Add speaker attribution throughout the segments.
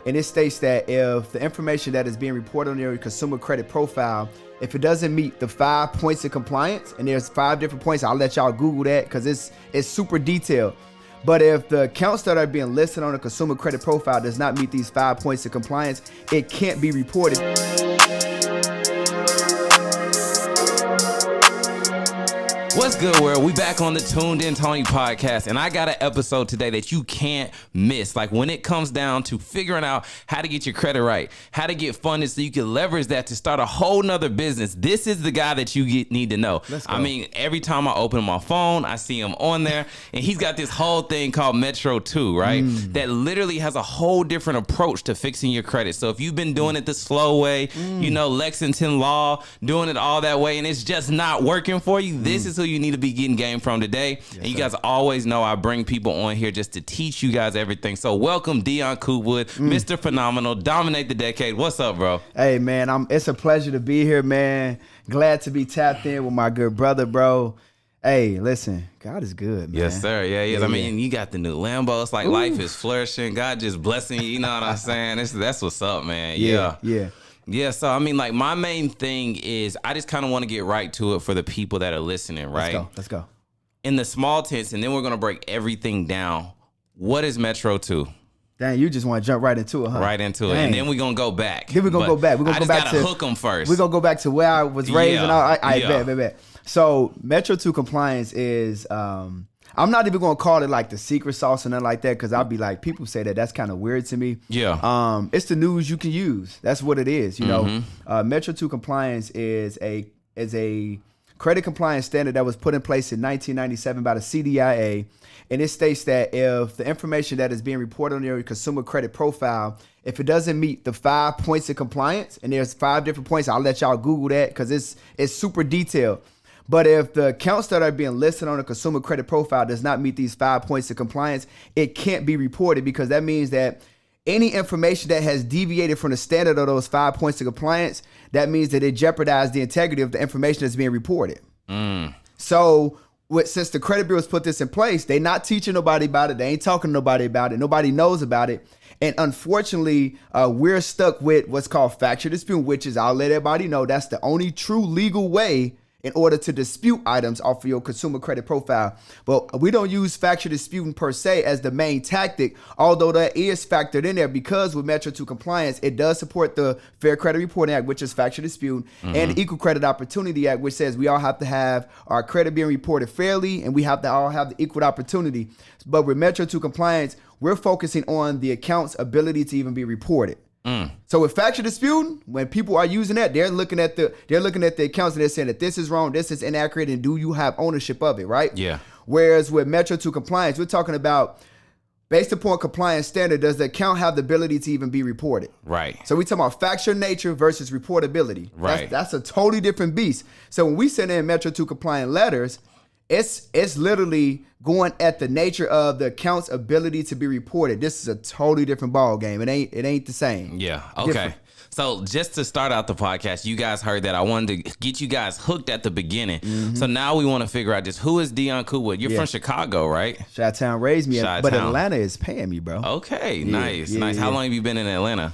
Speaker 1: And it states that if the information that is being reported on your consumer credit profile, if it doesn't meet the 5 points of compliance, and there's 5 different points, I'll let y'all Google that because it's super detailed. But if the accounts that are being listed on a consumer credit profile does not meet these 5 points of compliance, it can't be reported.
Speaker 2: What's good, world? We back on the Tuned In Tony podcast, and I got an episode today that you can't miss. Like when it comes down to figuring out how to get your credit right, how to get funded so you can leverage that to start a whole nother business. This is the guy that you need to know. I mean, every time I open my phone, I see him on there, and he's got this whole thing called Metro 2, right? That literally has a whole different approach to fixing your credit. So if you've been doing it the slow way, you know, Lexington Law, doing it all that way, and it's just not working for you, this is who you need to be getting game from today. Yes, and you guys always know I bring people on here just to teach you guys everything. So welcome Dion Coopwood, Mr. Phenomenal, dominate the decade. What's up, bro?
Speaker 1: Hey, man, it's a pleasure to be here, man. Glad to be tapped in with my good brother, bro. Hey, listen, God is good, man.
Speaker 2: Yes, sir. Yeah, yes. I mean, you got the new Lambo. It's like life is flourishing. God just blessing you. You know what I'm saying? That's what's up, man. Yeah, so I mean, like my main thing is I just kind of want to get right to it for the people that are listening, right?
Speaker 1: Let's go.
Speaker 2: In the small tense, and then we're going to break everything down. What is Metro 2?
Speaker 1: Dang, you just want to jump right into it, huh?
Speaker 2: Right into it. And then we're going to go back.
Speaker 1: Then we're going to go back. We're going to go back
Speaker 2: to hook them first.
Speaker 1: We're going to go back to where I was raised and all. Bet. So Metro 2 compliance is, I'm not even going to call it like the secret sauce or nothing like that because I'll be like, people say that's kind of weird to me.
Speaker 2: Yeah.
Speaker 1: It's the news you can use. That's what it is, you know. Metro 2 compliance is a credit compliance standard that was put in place in 1997 by the CDIA. And it states that if the information that is being reported on your consumer credit profile, if it doesn't meet the 5 points of compliance, and there's 5 different points, I'll let y'all Google that because it's super detailed. But if the accounts that are being listed on a consumer credit profile does not meet these 5 points of compliance, it can't be reported because that means that any information that has deviated from the standard of those 5 points of compliance, that means that it jeopardizes the integrity of the information that's being reported. So since the credit bureaus put this in place, they're not teaching nobody about it. They ain't talking to nobody about it. Nobody knows about it. And unfortunately, we're stuck with what's called factual dispute, which is, I'll let everybody know, that's the only true legal way in order to dispute items off of your consumer credit profile. But we don't use factual disputing per se as the main tactic, although that is factored in there because with Metro 2 compliance, it does support the Fair Credit Reporting Act, which is factual dispute, and the Equal Credit Opportunity Act, which says we all have to have our credit being reported fairly and we have to all have the equal opportunity. But with Metro 2 compliance, we're focusing on the account's ability to even be reported. So with factual disputing, when people are using that, they're looking at the accounts and they're saying that this is wrong, this is inaccurate, and do you have ownership of it, right?
Speaker 2: Yeah.
Speaker 1: Whereas with Metro 2 compliance, we're talking about based upon compliance standard, does the account have the ability to even be reported?
Speaker 2: Right.
Speaker 1: So we talking about factual nature versus reportability.
Speaker 2: Right.
Speaker 1: That's a totally different beast. So when we send in Metro 2 compliant letters, it's literally going at the nature of the account's ability to be reported. This is a totally different ball game. It ain't the same.
Speaker 2: Yeah. Okay.
Speaker 1: Different.
Speaker 2: So just to start out the podcast, you guys heard that I wanted to get you guys hooked at the beginning. So now we want to figure out just who is Dion Coopwood. You're from Chicago, right?
Speaker 1: Chi-Town raised me, but
Speaker 2: Chi-Town.
Speaker 1: Atlanta is paying me, bro.
Speaker 2: Okay. Nice. How long have you been in Atlanta?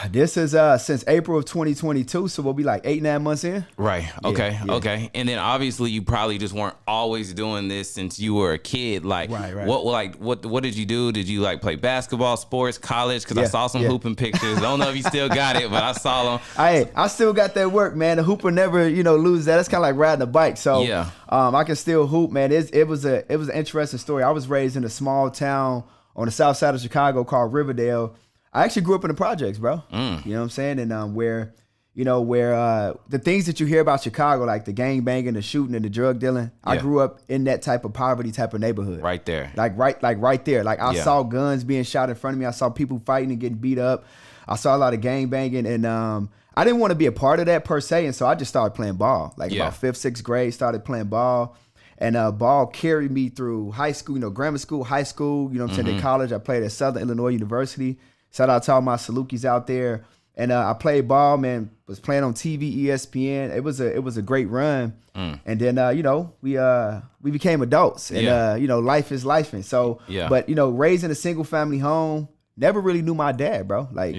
Speaker 1: This is since April of 2022, so we'll be like 8-9 months in.
Speaker 2: Right. Okay. Okay. And then obviously you probably just weren't always doing this since you were a kid. Like, what did you do? Did you like play basketball, sports, college? Because I saw some hooping pictures. I don't know if you still got it, but I saw them.
Speaker 1: I still got that work, man. The hooper never, lose that. It's kind of like riding a bike. So I can still hoop, man. It was an interesting story. I was raised in a small town on the south side of Chicago called Riverdale. I actually grew up in the projects, bro. You know what I'm saying? And where the things that you hear about Chicago, like the gang banging, the shooting, and the drug dealing, I grew up in that type of poverty type of neighborhood. Right there. Like right there. Like I saw guns being shot in front of me. I saw people fighting and getting beat up. I saw a lot of gang banging, and I didn't want to be a part of that per se, and so I just started playing ball. Like about 5th, 6th grade, started playing ball. And ball carried me through high school, grammar school, high school, I'm saying, in college. I played at Southern Illinois University. Shout out to all my Salukis out there. And I played ball, man, was playing on TV, ESPN. It was a great run. And then, we became adults. And, life is life. And so, but, raised in a single family home, never really knew my dad, bro. Like,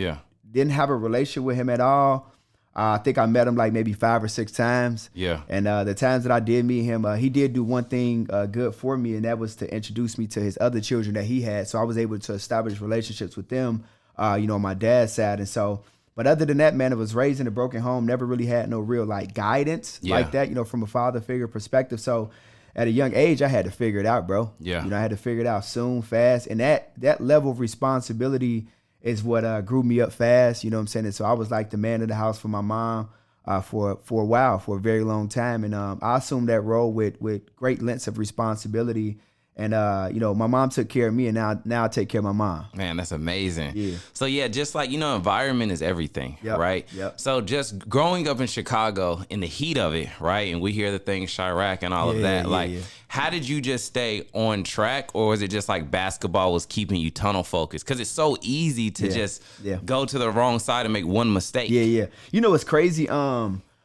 Speaker 1: didn't have a relationship with him at all. I think I met him like maybe 5 or 6 times.
Speaker 2: Yeah.
Speaker 1: And the times that I did meet him, he did do one thing good for me, and that was to introduce me to his other children that he had. So I was able to establish relationships with them, on my dad's side. And so, but other than that, man, I was raised in a broken home, never really had no real like guidance like that, from a father figure perspective. So at a young age, I had to figure it out, bro. Yeah. I had to figure it out soon, fast. And that level of responsibility is what grew me up fast, you know what I'm saying? And so I was like the man of the house for my mom for a while, for a very long time. And I assumed that role with great lengths of responsibility. And, my mom took care of me, and now I take care of my mom.
Speaker 2: Man, that's amazing.
Speaker 1: Yeah.
Speaker 2: So, just like, environment is everything, right?
Speaker 1: Yep.
Speaker 2: So just growing up in Chicago in the heat of it, right? And we hear the things Chirac and all of that. How did you just stay on track, or was it just like basketball was keeping you tunnel focused? Because it's so easy to just go to the wrong side and make one mistake.
Speaker 1: Yeah. It's crazy.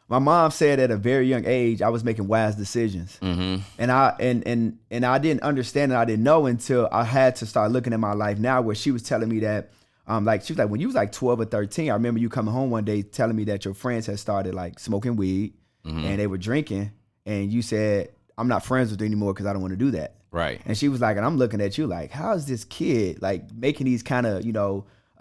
Speaker 1: My mom said at a very young age I was making wise decisions, and I didn't understand it. I didn't know until I had to start looking at my life now, where she was telling me that, she was like, when you was like 12 or 13, I remember you coming home one day telling me that your friends had started like smoking weed and they were drinking, and you said, I'm not friends with you anymore because I don't want to do that.
Speaker 2: Right.
Speaker 1: And she was like, and I'm looking at you like, how is this kid like making these kind of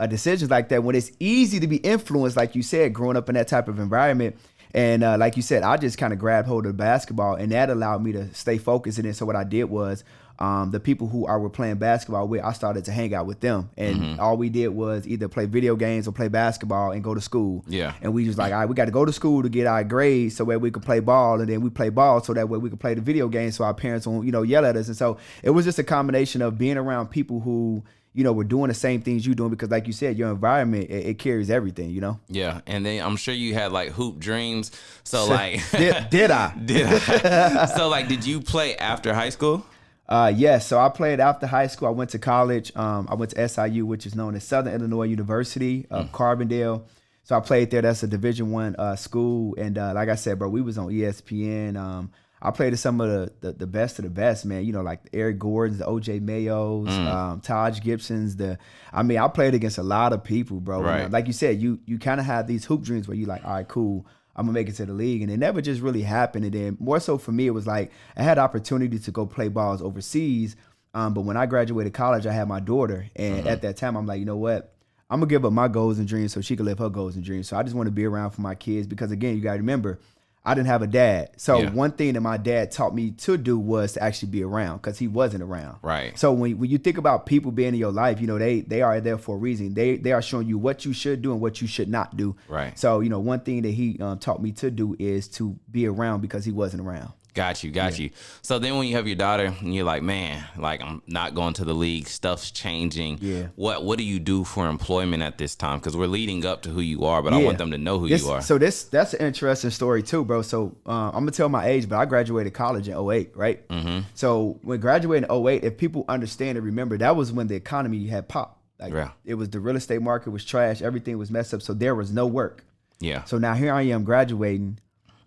Speaker 1: decisions like that when it's easy to be influenced, like you said, growing up in that type of environment. And like you said, I just kind of grabbed hold of basketball, and that allowed me to stay focused. And then so what I did was the people who I were playing basketball with, I started to hang out with them. And all we did was either play video games or play basketball and go to school. Yeah. And we was like, all right, we got to go to school to get our grades so that we could play ball. And then we play ball so that way we could play the video games so our parents won't, yell at us. And so it was just a combination of being around people who we're doing the same things you're doing, because like you said, your environment, it carries everything,
Speaker 2: Yeah. And then I'm sure you had like hoop dreams. So like,
Speaker 1: did I?
Speaker 2: So like, did you play after high school?
Speaker 1: Yes. So I played after high school. I went to college. I went to SIU, which is known as Southern Illinois University of Carbondale. So I played there. That's a Division I school. And like I said, bro, we was on ESPN. I played at some of the best of the best, man. Like Eric Gordon's, the OJ Mayos, Taj Gibson's. I played against a lot of people, bro. Right. And, like you said, you kind of have these hoop dreams where you like, all right, cool, I'm gonna make it to the league, and it never just really happened. And then more so for me, it was like I had opportunity to go play balls overseas. But when I graduated college, I had my daughter, and at that time, I'm like, you know what? I'm gonna give up my goals and dreams so she can live her goals and dreams. So I just want to be around for my kids, because again, you gotta remember, I didn't have a dad. So one thing that my dad taught me to do was to actually be around, because he wasn't around. Right. So when you think about people being in your life, they are there for a reason. They are showing you what you should do and what you should not do. Right. So, one thing that he taught me to do is to be around, because he wasn't around.
Speaker 2: Got you. So then when you have your daughter and you're like, man, like I'm not going to the league, stuff's changing. Yeah. What do you do for employment at this time? Because we're leading up to who you are, but I want them to know who you are.
Speaker 1: So that's an interesting story too, bro. So I'm going to tell my age, but I graduated college in 2008, right? So when graduating in 2008, if people understand and remember, that was when the economy had popped. Like it was, the real estate market was trash. Everything was messed up. So there was no work. Yeah. So now here I am graduating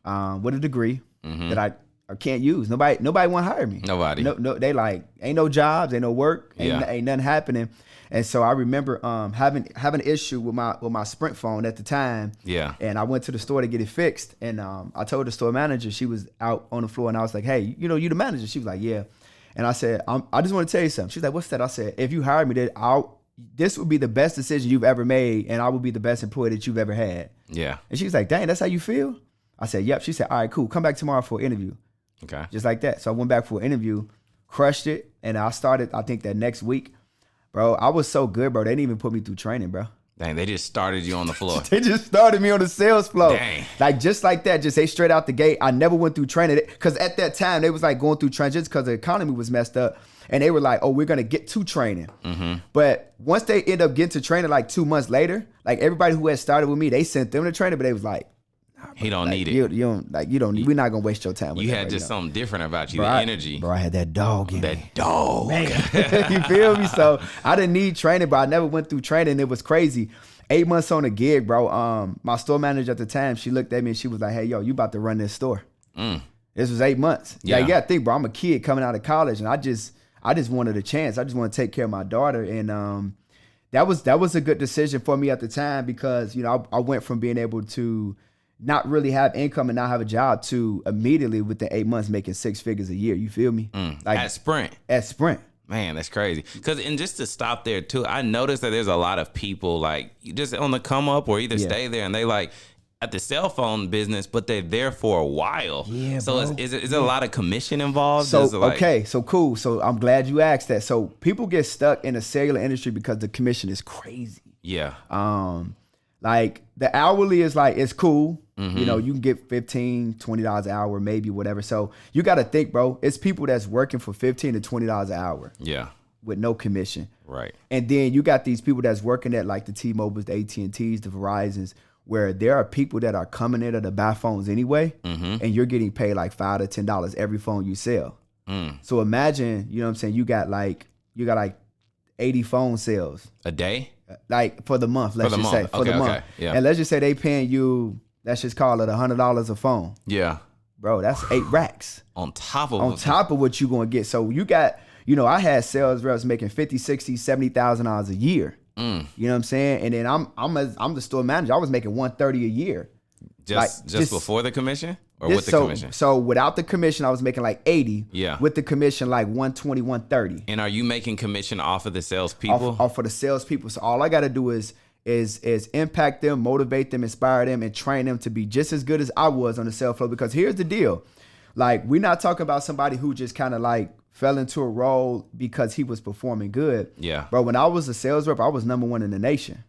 Speaker 1: with a degree that I can't use. Nobody want to hire me. Nobody. No, they like, ain't no jobs, ain't no work, ain't nothing happening. And so I remember having an issue with my Sprint phone at the time. Yeah. And I went to the store to get it fixed. And I told the store manager, she was out on the floor, and I was like, hey, you the manager? She was like, yeah. And I said, I just want to tell you something. She's like, what's that? I said, if you hire me, this would be the best decision you've ever made, and I would be the best employee that you've ever had. Yeah. And she was like, dang, that's how you feel? I said, yep. She said, all right, cool. Come back tomorrow for an interview. Okay. Just like that. So I went back for an interview, crushed it, and I started, I think, that next week. Bro, I was so good, bro. They didn't even put me through training, bro.
Speaker 2: Dang, they just started you on the floor.
Speaker 1: They just started me on the sales floor. Dang. Like, just like that, just straight out the gate. I never went through training. Because at that time, they was like going through training just because the economy was messed up. And they were like, oh, we're going to get to training. But once they end up getting to training like 2 months later, like everybody who had started with me, they sent them to training, but they was like,
Speaker 2: he don't need it.
Speaker 1: You don't we're not gonna waste your time with
Speaker 2: you
Speaker 1: that.
Speaker 2: You had just something different about you, the energy.
Speaker 1: Bro, I had that dog in me.
Speaker 2: That dog.
Speaker 1: Man. You feel me? So I didn't need training, but I never went through training. It was crazy. 8 months on a gig, bro. My store manager at the time, she looked at me and she was like, hey, yo, you about to run this store. This was 8 months. Yeah, you gotta think, bro, I'm a kid coming out of college, and I just wanted a chance. I just want to take care of my daughter. And that was a good decision for me at the time because, you know, I went from being able to not really have income and not have a job to immediately within 8 months making 6 figures a year. You feel me?
Speaker 2: Like at Sprint. Man, that's crazy. And just to stop there too, I noticed that there's a lot of people like just on the come up or either stay there and they like at the cell phone business, but they're there for a while. Yeah, so is there a lot of commission involved?
Speaker 1: So so cool. So I'm glad you asked that. So people get stuck in the cellular industry because the commission is crazy.
Speaker 2: Yeah.
Speaker 1: Like the hourly is like, it's cool. You know, you can get $15, $20 an hour, maybe whatever. So you got to think, bro, it's people that's working for $15 to $20 an hour.
Speaker 2: Yeah.
Speaker 1: With no commission.
Speaker 2: Right.
Speaker 1: And then you got these people that's working at like the T-Mobiles, the AT&Ts, the Verizons, where there are people that are coming in to buy phones anyway, and you're getting paid like $5 to $10 every phone you sell. So imagine, you know what I'm saying, you got like 80 phone sales.
Speaker 2: A day?
Speaker 1: Like for the month, let's just say. For the month.
Speaker 2: Yeah.
Speaker 1: And let's just say they paying you, let's just call it $100 a phone.
Speaker 2: Yeah.
Speaker 1: Bro, that's 8 racks.
Speaker 2: On top of
Speaker 1: what you going to get. So you got, you know, I had sales reps making $50,000, $60,000, $70,000 a year. You know what I'm saying? And then I'm the store manager. I was making $130 a year.
Speaker 2: Just before the commission or with the commission?
Speaker 1: So without the commission, I was making like 80.
Speaker 2: Yeah.
Speaker 1: With the commission, like 120, 130.
Speaker 2: And are you making commission off of the salespeople?
Speaker 1: Off of the salespeople. So all I got to do is impact them, motivate them, inspire them, and train them to be just as good as I was on the sales floor. Because here's the deal. Like, we're not talking about somebody who just kind of like fell into a role because he was performing good.
Speaker 2: Yeah.
Speaker 1: Bro, when I was a sales rep, I was #1 in the nation.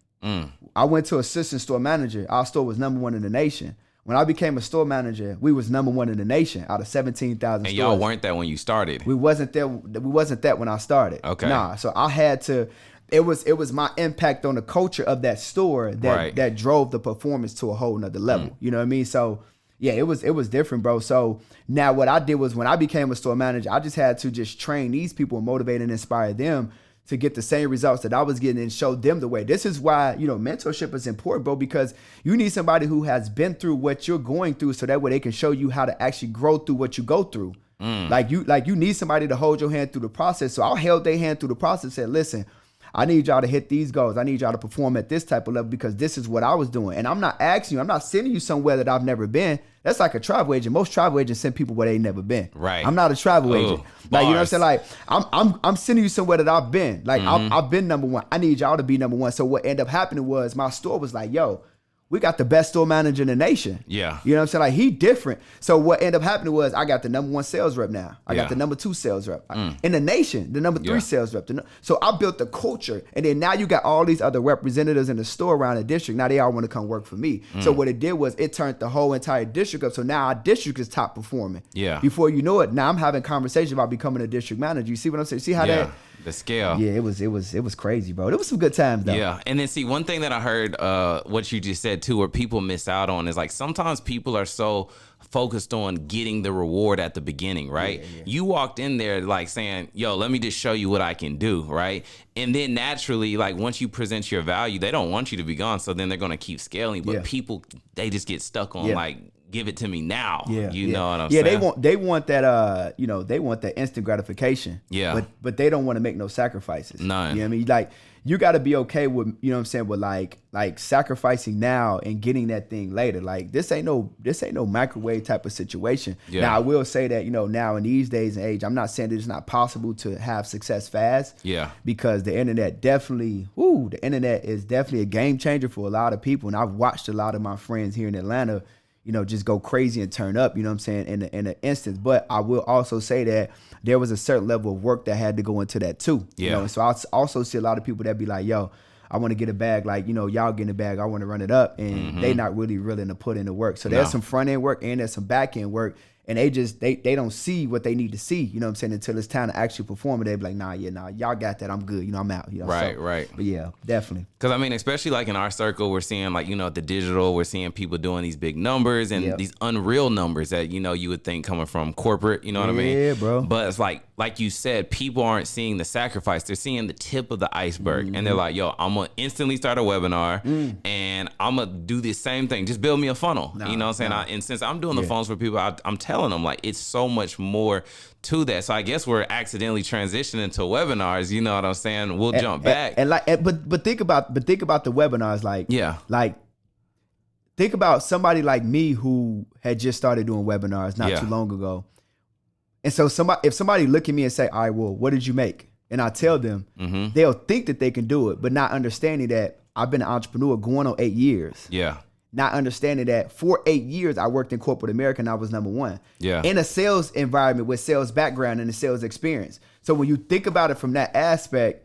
Speaker 1: I went to assistant store manager. Our store was #1 in the nation. When I became a store manager, we was #1 in the nation out of 17,000 stores.
Speaker 2: And y'all weren't that when you started?
Speaker 1: We wasn't that when I started.
Speaker 2: Okay.
Speaker 1: Nah. So I had to, it was my impact on the culture of that store that drove the performance to a whole nother level. You know what I mean? So yeah, it was different, bro. So now what I did was when I became a store manager, I just had to just train these people and motivate and inspire them to get the same results that I was getting and show them the way. This is why, you know, mentorship is important, bro, because you need somebody who has been through what you're going through so that way they can show you how to actually grow through what you go through. Like you need somebody to hold your hand through the process. So I held their hand through the process and said, listen, I need y'all to hit these goals. I need y'all to perform at this type of level because this is what I was doing. And I'm not asking you, I'm not sending you somewhere that I've never been. That's like a travel agent. Most travel agents send people where they ain't never been.
Speaker 2: Right.
Speaker 1: I'm not a travel agent. Like, you know what I'm saying? Like, I'm sending you somewhere that I've been. Like, I've been #1. I need y'all to be #1. So what ended up happening was my store was like, yo, we got the best store manager in the nation.
Speaker 2: Yeah.
Speaker 1: You know what I'm saying? Like, he different. So what ended up happening was I got the #1 sales rep now. I got the #2 sales rep. In the nation, the #3 sales rep. So I built the culture. And then now you got all these other representatives in the store around the district. Now they all want to come work for me. So what it did was it turned the whole entire district up. So now our district is top performing.
Speaker 2: Yeah.
Speaker 1: Before you know it, now I'm having conversations about becoming a district manager. You see what I'm saying? See how that...
Speaker 2: The scale.
Speaker 1: Yeah, it was crazy, bro. It was some good times, though.
Speaker 2: Yeah. And then see, one thing that I heard what you just said too, where people miss out on is like sometimes people are so focused on getting the reward at the beginning, right? Yeah. You walked in there like saying, yo, let me just show you what I can do, right? And then naturally, like once you present your value, they don't want you to be gone. So then they're going to keep scaling. But people, they just get stuck on like, give it to me now. You know what I'm saying?
Speaker 1: Yeah, they want that they want that instant gratification.
Speaker 2: Yeah.
Speaker 1: But they don't want to make no sacrifices.
Speaker 2: None.
Speaker 1: You know what I mean? Like you gotta be okay with, you know what I'm saying, with like sacrificing now and getting that thing later. Like this ain't no microwave type of situation. Yeah. Now I will say that, you know, now in these days and age, I'm not saying that it's not possible to have success fast.
Speaker 2: Yeah.
Speaker 1: Because the internet is definitely a game changer for a lot of people. And I've watched a lot of my friends here in Atlanta, you know, just go crazy and turn up, you know what I'm saying, in an instance. But I will also say that there was a certain level of work that had to go into that too.
Speaker 2: Yeah.
Speaker 1: You know, and so I also see a lot of people that be like, yo, I want to get a bag, like, you know, y'all getting a bag, I want to run it up. And they not really willing to put in the work. So there's some front end work and there's some back end work. And they don't see what they need to see, you know what I'm saying, until it's time to actually perform. And they be like, nah, y'all got that. I'm good. You know, I'm out. You know,
Speaker 2: right.
Speaker 1: But yeah, definitely.
Speaker 2: Because, I mean, especially like in our circle, we're seeing like, you know, the digital, we're seeing people doing these big numbers and these unreal numbers that, you know, you would think coming from corporate, you know what I mean?
Speaker 1: Yeah, bro.
Speaker 2: But it's like you said, people aren't seeing the sacrifice. They're seeing the tip of the iceberg. And they're like, yo, I'm going to instantly start a webinar and and I'm going to do the same thing. Just build me a funnel.
Speaker 1: No,
Speaker 2: you know what I'm saying? And since I'm doing the phones for people, I'm telling them, like, it's so much more to that. So I guess we're accidentally transitioning to webinars. You know what I'm saying? We'll jump back.
Speaker 1: But think about the webinars. Like, think about somebody like me who had just started doing webinars not too long ago. And so if somebody look at me and say, all right, well, what did you make? And I tell them, they'll think that they can do it, but not understanding that I've been an entrepreneur going on 8 years.
Speaker 2: Yeah.
Speaker 1: Not understanding that for 8 years, I worked in corporate America and I was number one.
Speaker 2: Yeah.
Speaker 1: In a sales environment with sales background and a sales experience. So when you think about it from that aspect,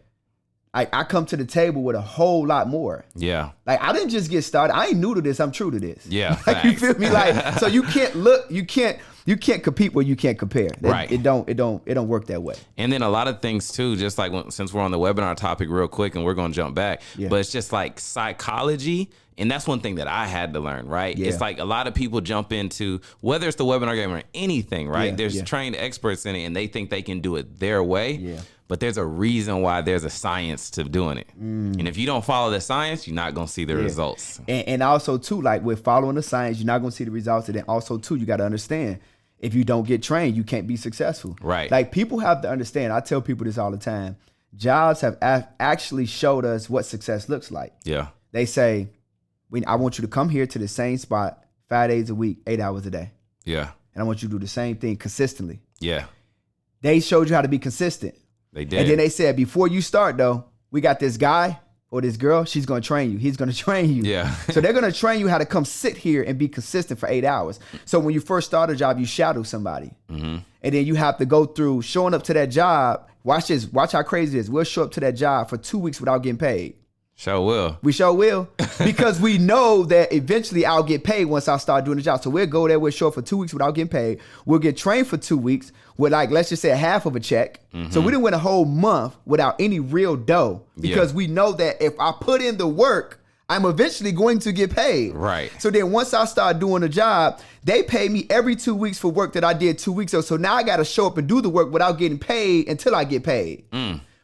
Speaker 1: I come to the table with a whole lot more.
Speaker 2: Yeah.
Speaker 1: Like, I didn't just get started. I ain't new to this. I'm true to this.
Speaker 2: Yeah.
Speaker 1: Like, you feel me? Like, so you can't compete where you can't compare.
Speaker 2: Right.
Speaker 1: It don't work that way.
Speaker 2: And then a lot of things too, just like since we're on the webinar topic real quick and we're going to jump back, but it's just like psychology. And that's one thing that I had to learn, right?
Speaker 1: Yeah.
Speaker 2: It's like a lot of people jump into, whether it's the webinar game or anything, right?
Speaker 1: Yeah,
Speaker 2: There's trained experts in it and they think they can do it their way.
Speaker 1: Yeah.
Speaker 2: But there's a reason why there's a science to doing it. And if you don't follow the science, you're not going to see the results.
Speaker 1: And also too, like with following the science, you're not going to see the results. And then also too, you got to understand, if you don't get trained, you can't be successful.
Speaker 2: Right.
Speaker 1: Like, people have to understand, I tell people this all the time, jobs have actually showed us what success looks like.
Speaker 2: Yeah.
Speaker 1: They say, I want you to come here to the same spot 5 days a week, 8 hours a day.
Speaker 2: Yeah.
Speaker 1: And I want you to do the same thing consistently.
Speaker 2: Yeah.
Speaker 1: They showed you how to be consistent.
Speaker 2: They did.
Speaker 1: And then they said, before you start though, we got this guy or this girl, she's going to train you. He's going to train you.
Speaker 2: Yeah.
Speaker 1: So they're going to train you how to come sit here and be consistent for 8 hours. So when you first start a job, you shadow somebody. And then you have to go through showing up to that job. Watch this. Watch how crazy it is. We'll show up to that job for 2 weeks without getting paid.
Speaker 2: Sure will.
Speaker 1: We sure will. Because we know that eventually I'll get paid once I start doing the job. So we'll go there, we'll show up for 2 weeks without getting paid. We'll get trained for 2 weeks with, like, let's just say half of a check. So we didn't win a whole month without any real dough. Because we know that if I put in the work, I'm eventually going to get paid.
Speaker 2: Right.
Speaker 1: So then once I start doing the job, they pay me every 2 weeks for work that I did 2 weeks ago. So now I got to show up and do the work without getting paid until I get paid.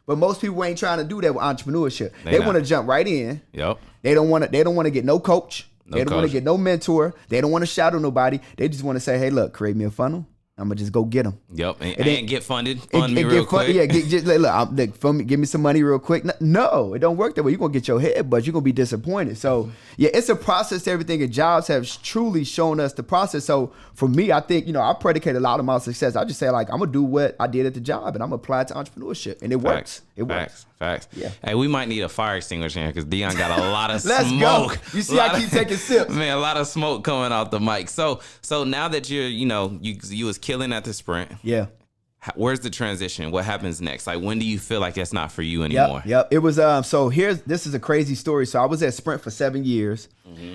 Speaker 1: But most people ain't trying to do that with entrepreneurship. They want to jump right in.
Speaker 2: Yep.
Speaker 1: They don't want to get no coach. They don't want to get no mentor. They don't want to shadow nobody. They just want to say, hey, look, create me a funnel. I'm going to just go get them.
Speaker 2: Yep. And get funded. Fund me real quick.
Speaker 1: Yeah, give me some money real quick. No, it don't work that way. You're going to get your head, but you're going to be disappointed. So, yeah, it's a process to everything. And jobs have truly shown us the process. So, for me, I think, I predicate a lot of my success. I just say, like, I'm going to do what I did at the job, and I'm going to apply it to entrepreneurship. And it works. It works.
Speaker 2: Facts.
Speaker 1: Yeah.
Speaker 2: Hey, we might need a fire extinguisher here because Dion got a lot of
Speaker 1: Let's
Speaker 2: smoke.
Speaker 1: go. You see, I keep taking sips.
Speaker 2: Man, a lot of smoke coming out the mic. So now that you're, you was killing at the Sprint.
Speaker 1: Yeah.
Speaker 2: Where's the transition? What happens next? Like, when do you feel like that's not for you anymore?
Speaker 1: Yep. It was, this is a crazy story. So I was at Sprint for 7 years.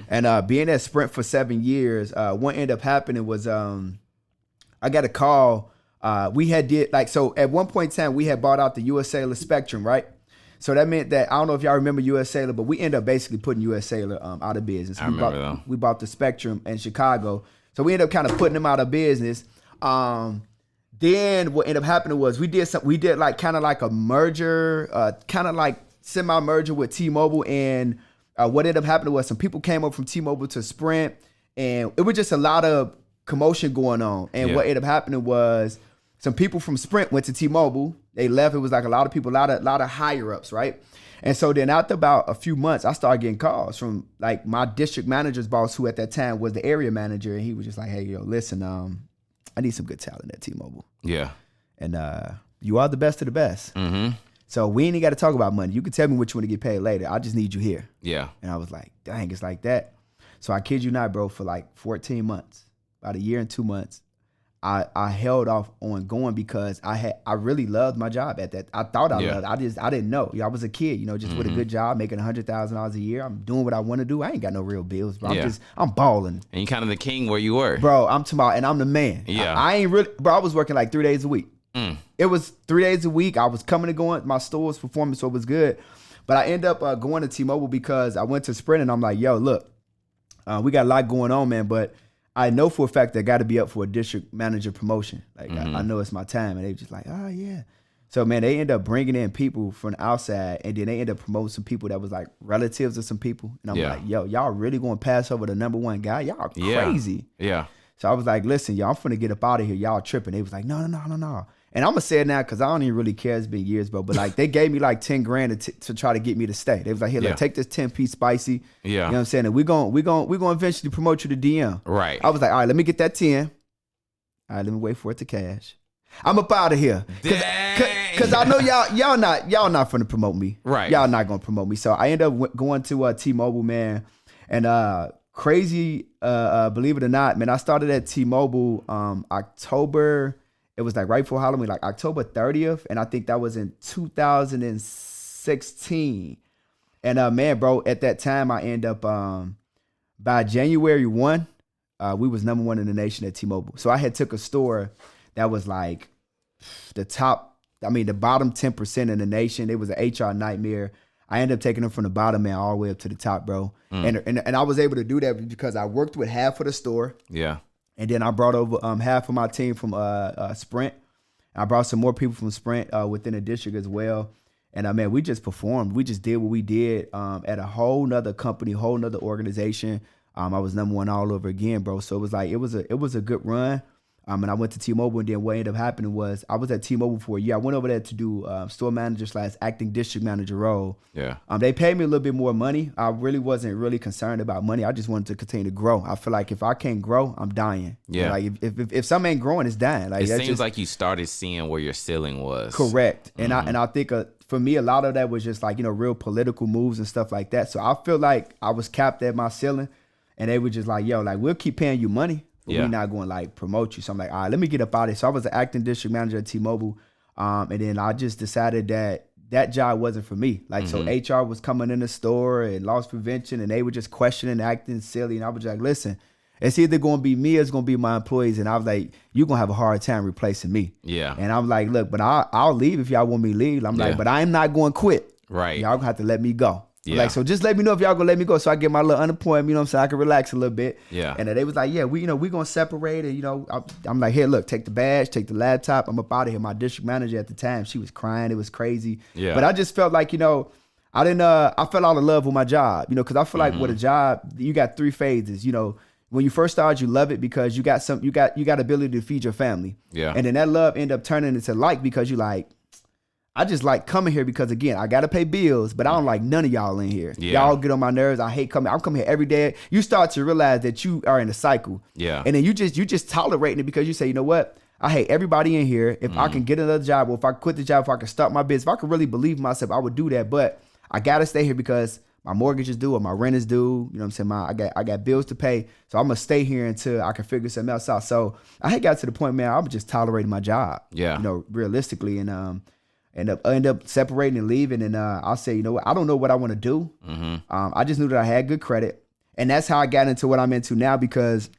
Speaker 1: And being at Sprint for 7 years, what ended up happening was I got a call. We had at one point in time, we had bought out the US Sailor Spectrum, right? So that meant that, I don't know if y'all remember US Sailor, but we ended up basically putting US Sailor out of business. We bought the Spectrum in Chicago. So we ended up kind of putting them out of business. Then what ended up happening was we did like kind of like a merger, kind of like semi-merger with T-Mobile. And what ended up happening was some people came up from T-Mobile to Sprint, and it was just a lot of commotion going on. And what ended up happening was some people from Sprint went to T-Mobile. They left. It was like a lot of people, a lot of higher ups, right? And so then after about a few months, I started getting calls from like my district manager's boss, who at that time was the area manager. And he was just like, hey, yo, listen, I need some good talent at T-Mobile.
Speaker 2: Yeah.
Speaker 1: And you are the best of the best. So we ain't got to talk about money. You can tell me what you want to get paid later. I just need you here.
Speaker 2: Yeah.
Speaker 1: And I was like, dang, it's like that. So I kid you not, bro, for like 14 months, about a year and 2 months, I held off on going because I really loved my job at that. I thought I loved it. I didn't know. I was a kid, just with a good job, making $100,000 a year. I'm doing what I want to do. I ain't got no real bills, bro. I'm balling.
Speaker 2: And you kind of the king where you were.
Speaker 1: Bro, I'm talking about, and I'm the man.
Speaker 2: Yeah.
Speaker 1: I ain't really, bro, I was working like 3 days a week. It was 3 days a week. I was coming and going. My store was performing, so it was good. But I ended up going to T-Mobile because I went to Sprint, and I'm like, yo, look, we got a lot going on, man, but I know for a fact that I got to be up for a district manager promotion. Like, I know it's my time. And they just like, oh, yeah. So, man, they end up bringing in people from the outside, and then they end up promoting some people that was like relatives of some people. And I'm like, yo, y'all really going to pass over the number one guy? Y'all crazy.
Speaker 2: Yeah.
Speaker 1: So I was like, listen, y'all, I'm finna get up out of here. Y'all tripping. They was like, no. And I'm going to say it now because I don't even really care. It's been years, bro. But like, they gave me like 10 grand to try to get me to stay. They was like, here, like, take this 10-piece spicy.
Speaker 2: Yeah.
Speaker 1: You know what I'm saying? And we're gonna eventually promote you to DM.
Speaker 2: Right.
Speaker 1: I was like, all right, let me get that 10. All right, let me wait for it to cash. I'm up out of here. Cause I know y'all not finna promote me.
Speaker 2: Right.
Speaker 1: Y'all not gonna promote me. So I end up going to T-Mobile, man. And crazy, believe it or not, man, I started at T-Mobile October. It was like right before Halloween, like October 30th. And I think that was in 2016. And man, bro, at that time I end up by January 1, we was number one in the nation at T-Mobile. So I had took a store that was like the bottom 10% in the nation. It was an HR nightmare. I ended up taking them from the bottom, man, all the way up to the top, bro. And I was able to do that because I worked with half of the store.
Speaker 2: Yeah.
Speaker 1: And then I brought over half of my team from Sprint. I brought some more people from Sprint within the district as well. And man, we just performed. We just did what we did at a whole nother company, whole nother organization. I was number one all over again, bro. So it was like, it was a good run. And I went to T-Mobile, and then what ended up happening was I was at T-Mobile for a year. I went over there to do store manager / acting district manager role.
Speaker 2: Yeah.
Speaker 1: They paid me a little bit more money. I really wasn't really concerned about money. I just wanted to continue to grow. I feel like if I can't grow, I'm dying.
Speaker 2: Yeah.
Speaker 1: Like if something ain't growing, it's dying. Like
Speaker 2: it seems like you started seeing where your ceiling was.
Speaker 1: Correct. And I think for me, a lot of that was just like, real political moves and stuff like that. So I feel like I was capped at my ceiling, and they were just like, yo, like, we'll keep paying you money, but we're not going to like promote you. So I'm like, all right, let me get up out of here. So I was an acting district manager at T-Mobile. And then I just decided that job wasn't for me. Like, so HR was coming in the store and loss prevention, and they were just questioning, acting silly. And I was like, listen, it's either going to be me or it's going to be my employees. And I was like, you're going to have a hard time replacing me.
Speaker 2: Yeah.
Speaker 1: And I'm like, look, but I'll leave if y'all want me to leave. I'm like, but I'm not going to quit.
Speaker 2: Right.
Speaker 1: Y'all going to have to let me go.
Speaker 2: Yeah.
Speaker 1: Like, so just let me know if y'all gonna let me go so I get my little unemployment, you know what I'm saying? I can relax a little bit.
Speaker 2: Yeah.
Speaker 1: And they was like, yeah, we gonna separate. And, I'm like, here, look, take the badge, take the laptop. I'm up out of here. My district manager at the time, she was crying. It was crazy.
Speaker 2: Yeah.
Speaker 1: But I just felt like, I fell out of love with my job, because I feel like with a job, you got 3 phases, When you first start, you love it because you got ability to feed your family.
Speaker 2: Yeah.
Speaker 1: And then that love end up turning into like, because you like, I just like coming here because, again, I got to pay bills, but I don't like none of y'all in here.
Speaker 2: Yeah.
Speaker 1: Y'all get on my nerves. I hate coming. I'm coming here every day. You start to realize that you are in a cycle.
Speaker 2: Yeah.
Speaker 1: And then you just tolerating it because you say, you know what? I hate everybody in here. If I can get another job, or if I quit the job, if I can start my business, if I could really believe in myself, I would do that. But I got to stay here because my mortgage is due or my rent is due. You know what I'm saying? I got bills to pay. So I'm going to stay here until I can figure something else out. So I had got to the point, man, I was just tolerating my job.
Speaker 2: Yeah.
Speaker 1: Realistically. And, end up separating and leaving, and I'll say, what, I don't know what I want to do. I just knew that I had good credit, and that's how I got into what I'm into now, because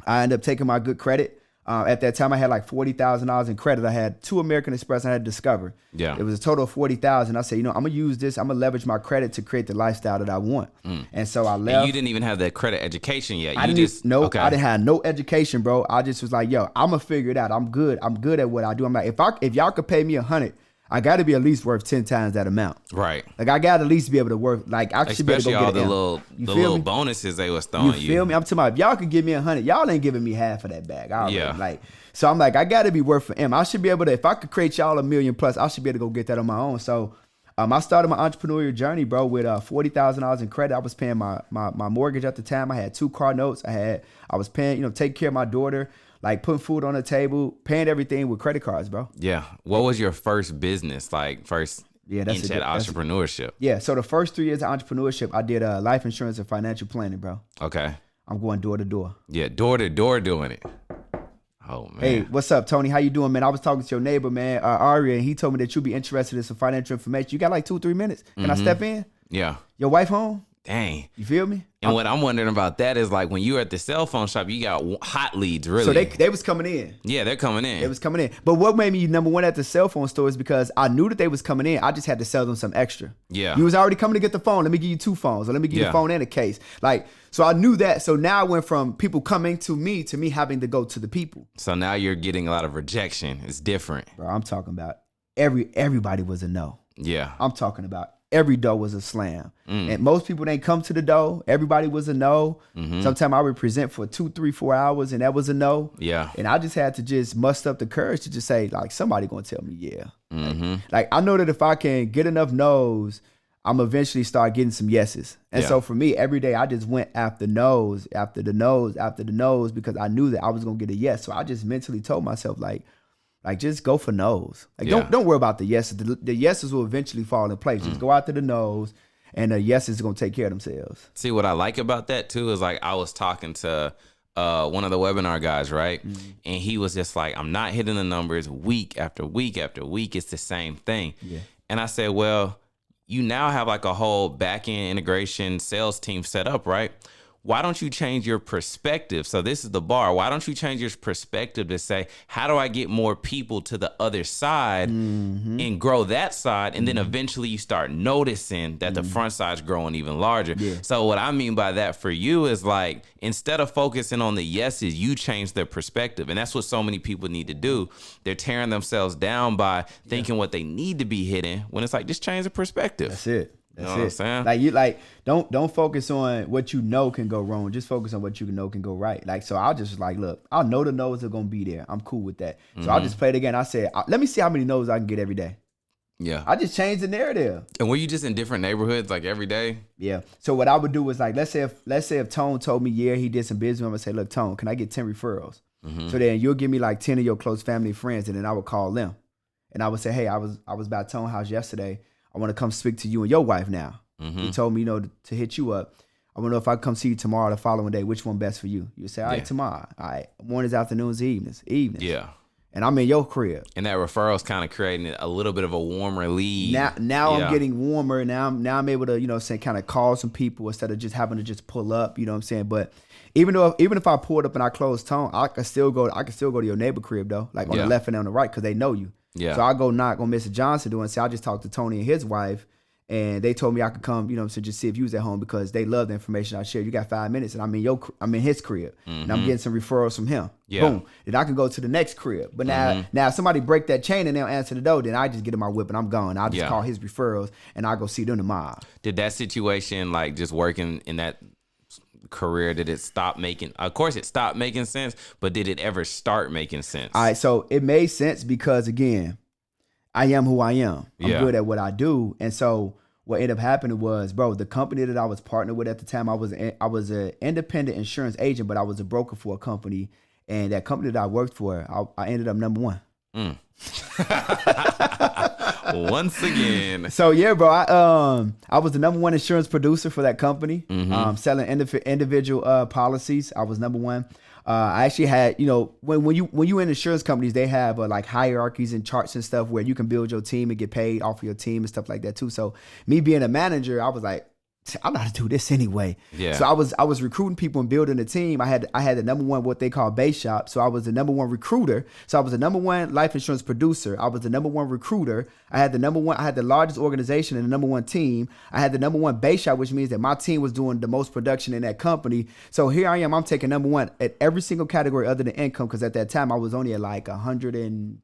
Speaker 1: I ended up taking my good credit. At that time, I had like $40,000 in credit. I had 2 American Express, and I had Discover. Yeah, it was a total of $40,000. I said, I'm gonna use this. I'm gonna leverage my credit to create the lifestyle that I want. And so I left.
Speaker 2: And you didn't even have that credit education yet.
Speaker 1: I didn't have no education, bro. I just was like, yo, I'm gonna figure it out. I'm good at what I do. I'm like, if y'all could pay me $100. I got to be at least worth 10 times that amount.
Speaker 2: Right.
Speaker 1: Like, I got to at least be able to work. Like, I should be able to go get
Speaker 2: the little bonuses they was throwing you.
Speaker 1: You feel me? I'm talking about, if y'all could give me $100, y'all ain't giving me half of that bag.
Speaker 2: Yeah.
Speaker 1: Like, so I'm like, I got to be worth for M. I should be able to, if I could create y'all $1 million plus, I should be able to go get that on my own. So I started my entrepreneurial journey, bro, with $40,000 in credit. I was paying my mortgage at the time. I had 2 car notes. I was paying, taking care of my daughter, like putting food on the table, paying everything with credit cards, bro.
Speaker 2: Yeah. What was your first business, like first inch at entrepreneurship?
Speaker 1: Yeah. So the first 3 years of entrepreneurship, I did life insurance and financial planning, bro.
Speaker 2: Okay.
Speaker 1: I'm going door to door.
Speaker 2: Yeah, door to door doing it. Oh, man.
Speaker 1: Hey, what's up, Tony? How you doing, man? I was talking to your neighbor, man, Aria, and he told me that you'd be interested in some financial information. You got like 2-3 minutes. Can I step in?
Speaker 2: Yeah.
Speaker 1: Your wife home?
Speaker 2: Dang.
Speaker 1: You feel me?
Speaker 2: And what I'm wondering about that is, like, when you were at the cell phone shop, you got hot leads, really.
Speaker 1: So they was coming in.
Speaker 2: Yeah, they're coming in.
Speaker 1: They was coming in. But what made me number one at the cell phone store is because I knew that they was coming in. I just had to sell them some extra.
Speaker 2: Yeah.
Speaker 1: You was already coming to get the phone. Let me give you 2 phones. Or let me give you the phone and a case. Like, so I knew that. So now I went from people coming to me having to go to the people.
Speaker 2: So now you're getting a lot of rejection. It's different.
Speaker 1: Bro, I'm talking about everybody was a no.
Speaker 2: Yeah.
Speaker 1: I'm talking about every door was a slam. And most people didn't come to the door. Everybody was a no. Sometimes I would present for 2, 3, 4 hours and that was a no.
Speaker 2: Yeah.
Speaker 1: And I just had to just muster up the courage to just say, like, somebody gonna tell me yeah. Like I know that if I can get enough no's, I'm eventually start getting some yeses. And so for me, every day I just went after no's, after the no's, after the no's, because I knew that I was gonna get a yes. So I just mentally told myself like just go for no's. Like don't worry about the yeses. The yeses will eventually fall in place. Just go after the no's, and the yeses are gonna take care of themselves.
Speaker 2: See, what I like about that too is like I was talking to one of the webinar guys, right? And he was just like, I'm not hitting the numbers week after week after week. It's the same thing. Yeah. And I said, well, you now have like a whole back-end integration sales team set up, right? Why don't you change your perspective? So this is the bar. Why don't you change your perspective to say, how do I get more people to the other side and grow that side? And then eventually you start noticing that the front side's growing even larger. Yeah. So what I mean by that for you is like, instead of focusing on the yeses, you change their perspective. And that's what so many people need to do. They're tearing themselves down by thinking what they need to be hitting when it's like, just change the perspective.
Speaker 1: That's it.
Speaker 2: You know what I'm saying?
Speaker 1: Like you don't focus on what you know can go wrong. Just focus on what you know can go right. Like, so I'll just like, look, I know the no's are gonna be there. I'm cool with that. So I'll just play it again. I said, let me see how many no's I can get every day.
Speaker 2: Yeah.
Speaker 1: I just changed the narrative.
Speaker 2: And were you just in different neighborhoods like every day?
Speaker 1: Yeah. So what I would do was like, let's say if Tone told me, he did some business, I'm gonna say, look, Tone, can I get 10 referrals? So then you'll give me like 10 of your close family and friends, and then I would call them. And I would say, hey, I was by Tone's house yesterday. I want to come speak to you and your wife now. He told me, to hit you up. I want to know if I come see you tomorrow or the following day, which one best for you? You say, all right, tomorrow. All right, mornings, afternoons, evenings. Yeah. And I'm in your crib.
Speaker 2: And that referral's kind of creating a little bit of a warmer lead.
Speaker 1: Now I'm getting warmer. Now I'm able to, kind of call some people instead of just having to just pull up, you know what I'm saying? But even if I pulled up and I closed Tone, I can still go to your neighbor crib though, like on the left and on the right, because they know you. Yeah. So I go knock on Mr. Johnson door and say, I just talked to Tony and his wife, and they told me I could come, so just see if you was at home because they love the information I shared. You got 5 minutes, and I'm in his crib, and I'm getting some referrals from him. Yeah. Boom. Then I can go to the next crib. But now if somebody break that chain and they'll answer the door, then I just get in my whip and I'm gone. I'll just call his referrals and I'll go see them tomorrow.
Speaker 2: Did that situation, like just working in that career, did it stop making, of course it stopped making sense, but did it ever start making sense?
Speaker 1: All right, so it made sense because again, I am who I am. I'm good at what I do. And so what ended up happening was, bro, the company that I was partnered with at the time, I was an independent insurance agent, but I was a broker for a company. And that company that I worked for, I ended up number one.
Speaker 2: Once again.
Speaker 1: So yeah, bro, I was the number one insurance producer for that company, selling individual policies. I was number one. I actually had, when you in insurance companies, they have like hierarchies and charts and stuff where you can build your team and get paid off of your team and stuff like that too. So me being a manager, I was like, I know how to do this anyway. Yeah. So I was recruiting people and building a team. I had the number one, what they call base shop. So I was the number one recruiter. So I was the number one life insurance producer. I was the number one recruiter. I had the largest organization and the number one team. I had the number one base shop, which means that my team was doing the most production in that company. So here I am, I'm taking number one at every single category other than income. Cause at that time I was only at like 100 and,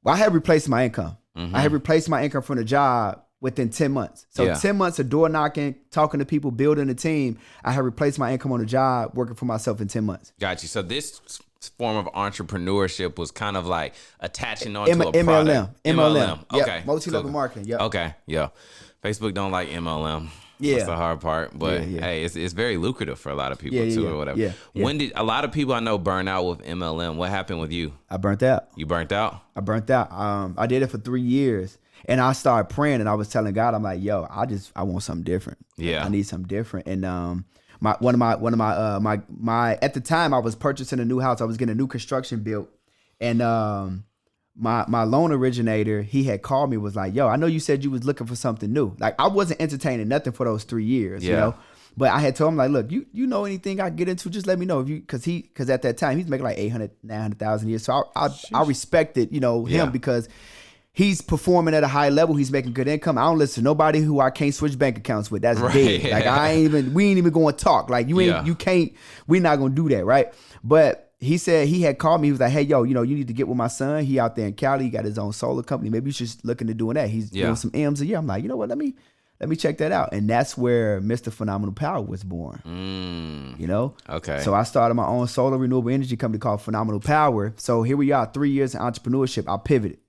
Speaker 1: I had replaced my income. I had replaced my income from the job within 10 months. So 10 months of door knocking, talking to people, building a team, I had replaced my income on the job, working for myself in 10 months.
Speaker 2: Got you. So this form of entrepreneurship was kind of like attaching onto a product. MLM. Okay.
Speaker 1: Yep. Multi-level marketing. Yep.
Speaker 2: Okay. Yeah. Facebook don't like MLM. Yeah. That's the hard part. But hey, it's very lucrative for a lot of people too or whatever. Yeah. When did a lot of people I know burn out with MLM? What happened with you?
Speaker 1: I burnt out.
Speaker 2: You burnt out?
Speaker 1: I burnt out. I did it for 3 years. And I started praying and I was telling God, I'm like, yo, I want something different. Yeah. I need something different. And one of my at the time I was purchasing a new house. I was getting a new construction built. And my loan originator, he had called me, was like, yo, I know you said you was looking for something new. Like I wasn't entertaining nothing for those 3 years, But I had told him like, look, you know anything I get into, just let me know. Cause at that time he's making like 800, 900,000 a year. So I respected, him because he's performing at a high level. He's making good income. I don't listen to nobody who I can't switch bank accounts with. That's dead. Like we ain't even going to talk. Like you can't, we're not going to do that. Right. But he said he had called me. He was like, hey, yo, you need to get with my son. He out there in Cali. He got his own solar company. Maybe you should look into doing that. He's doing some M's a year. I'm like, you know what? Let me check that out. And that's where Mr. Phenomenal Power was born.
Speaker 2: Okay.
Speaker 1: So I started my own solar renewable energy company called Phenomenal Power. So here we are, 3 years in entrepreneurship. I pivoted.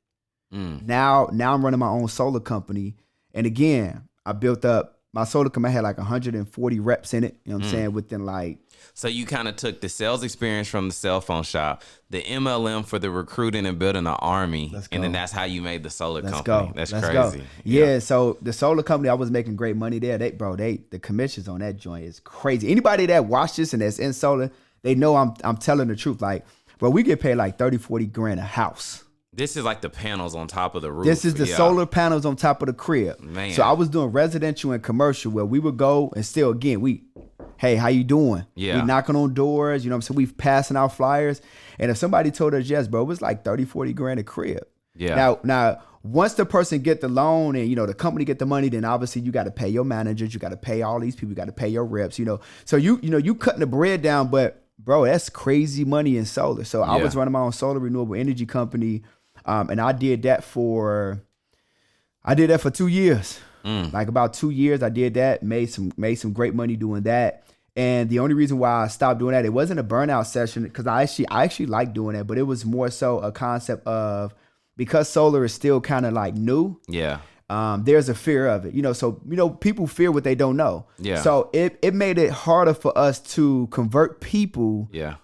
Speaker 1: Now I'm running my own solar company. And again, I built up my solar company. I had like 140 reps in it. You know what I'm saying? Within like.
Speaker 2: So you kind of took the sales experience from the cell phone shop, the MLM for the recruiting and building an army, and then that's how you made the solar company. Let's crazy.
Speaker 1: Go. Yeah, so the solar company, I was making great money there. The commissions on that joint is crazy. Anybody that watched this and that's in solar, they know I'm telling the truth. Like, bro, we get paid like 30, 40 grand a house.
Speaker 2: This is like the panels on top of the roof.
Speaker 1: This is the solar panels on top of the crib.
Speaker 2: Man.
Speaker 1: So I was doing residential and commercial where we would go and still, again, hey, how you doing?
Speaker 2: Yeah.
Speaker 1: We knocking on doors, you know what I'm saying? We passing out flyers. And if somebody told us yes, bro, it was like 30, 40 grand a crib.
Speaker 2: Yeah.
Speaker 1: Now, once the person get the loan and, the company get the money, then obviously you got to pay your managers. You got to pay all these people. You got to pay your reps, So you cutting the bread down, but bro, that's crazy money in solar. So I was running my own solar renewable energy company. And I did that for 2 years. Like about 2 years, I did that, made some great money doing that. And the only reason why I stopped doing that, it wasn't a burnout session because I actually like doing that, but it was more so a concept of because solar is still kind of like new.
Speaker 2: Yeah.
Speaker 1: There's a fear of it, so people fear what they don't know.
Speaker 2: Yeah.
Speaker 1: So it made it harder for us to convert people.
Speaker 2: Yeah.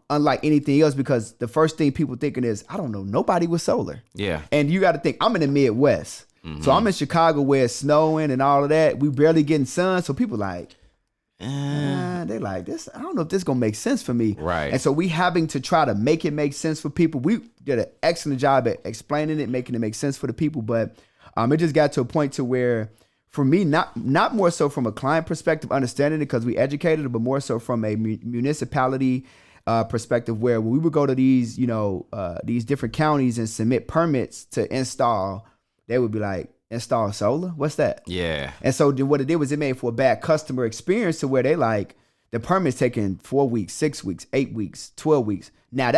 Speaker 1: Unlike anything else, because the first thing people thinking is, I don't know nobody with solar.
Speaker 2: Yeah.
Speaker 1: And you got to think, I'm in the Midwest, so I'm in Chicago where it's snowing and all of that. We barely getting sun, so people like, they like this. I don't know if this gonna make sense for me.
Speaker 2: Right.
Speaker 1: And so we having to try to make it make sense for people. We did an excellent job at explaining it, making it make sense for the people, but. It just got to a point to where, for me, not more so from a client perspective, understanding it because we educated, but more so from a municipality perspective, where when we would go to these, these different counties and submit permits to install, they would be like, install solar? What's that?
Speaker 2: Yeah.
Speaker 1: And so what it did was it made for a bad customer experience to where they like, the permit's taking 4 weeks, 6 weeks, 8 weeks, 12 weeks. Now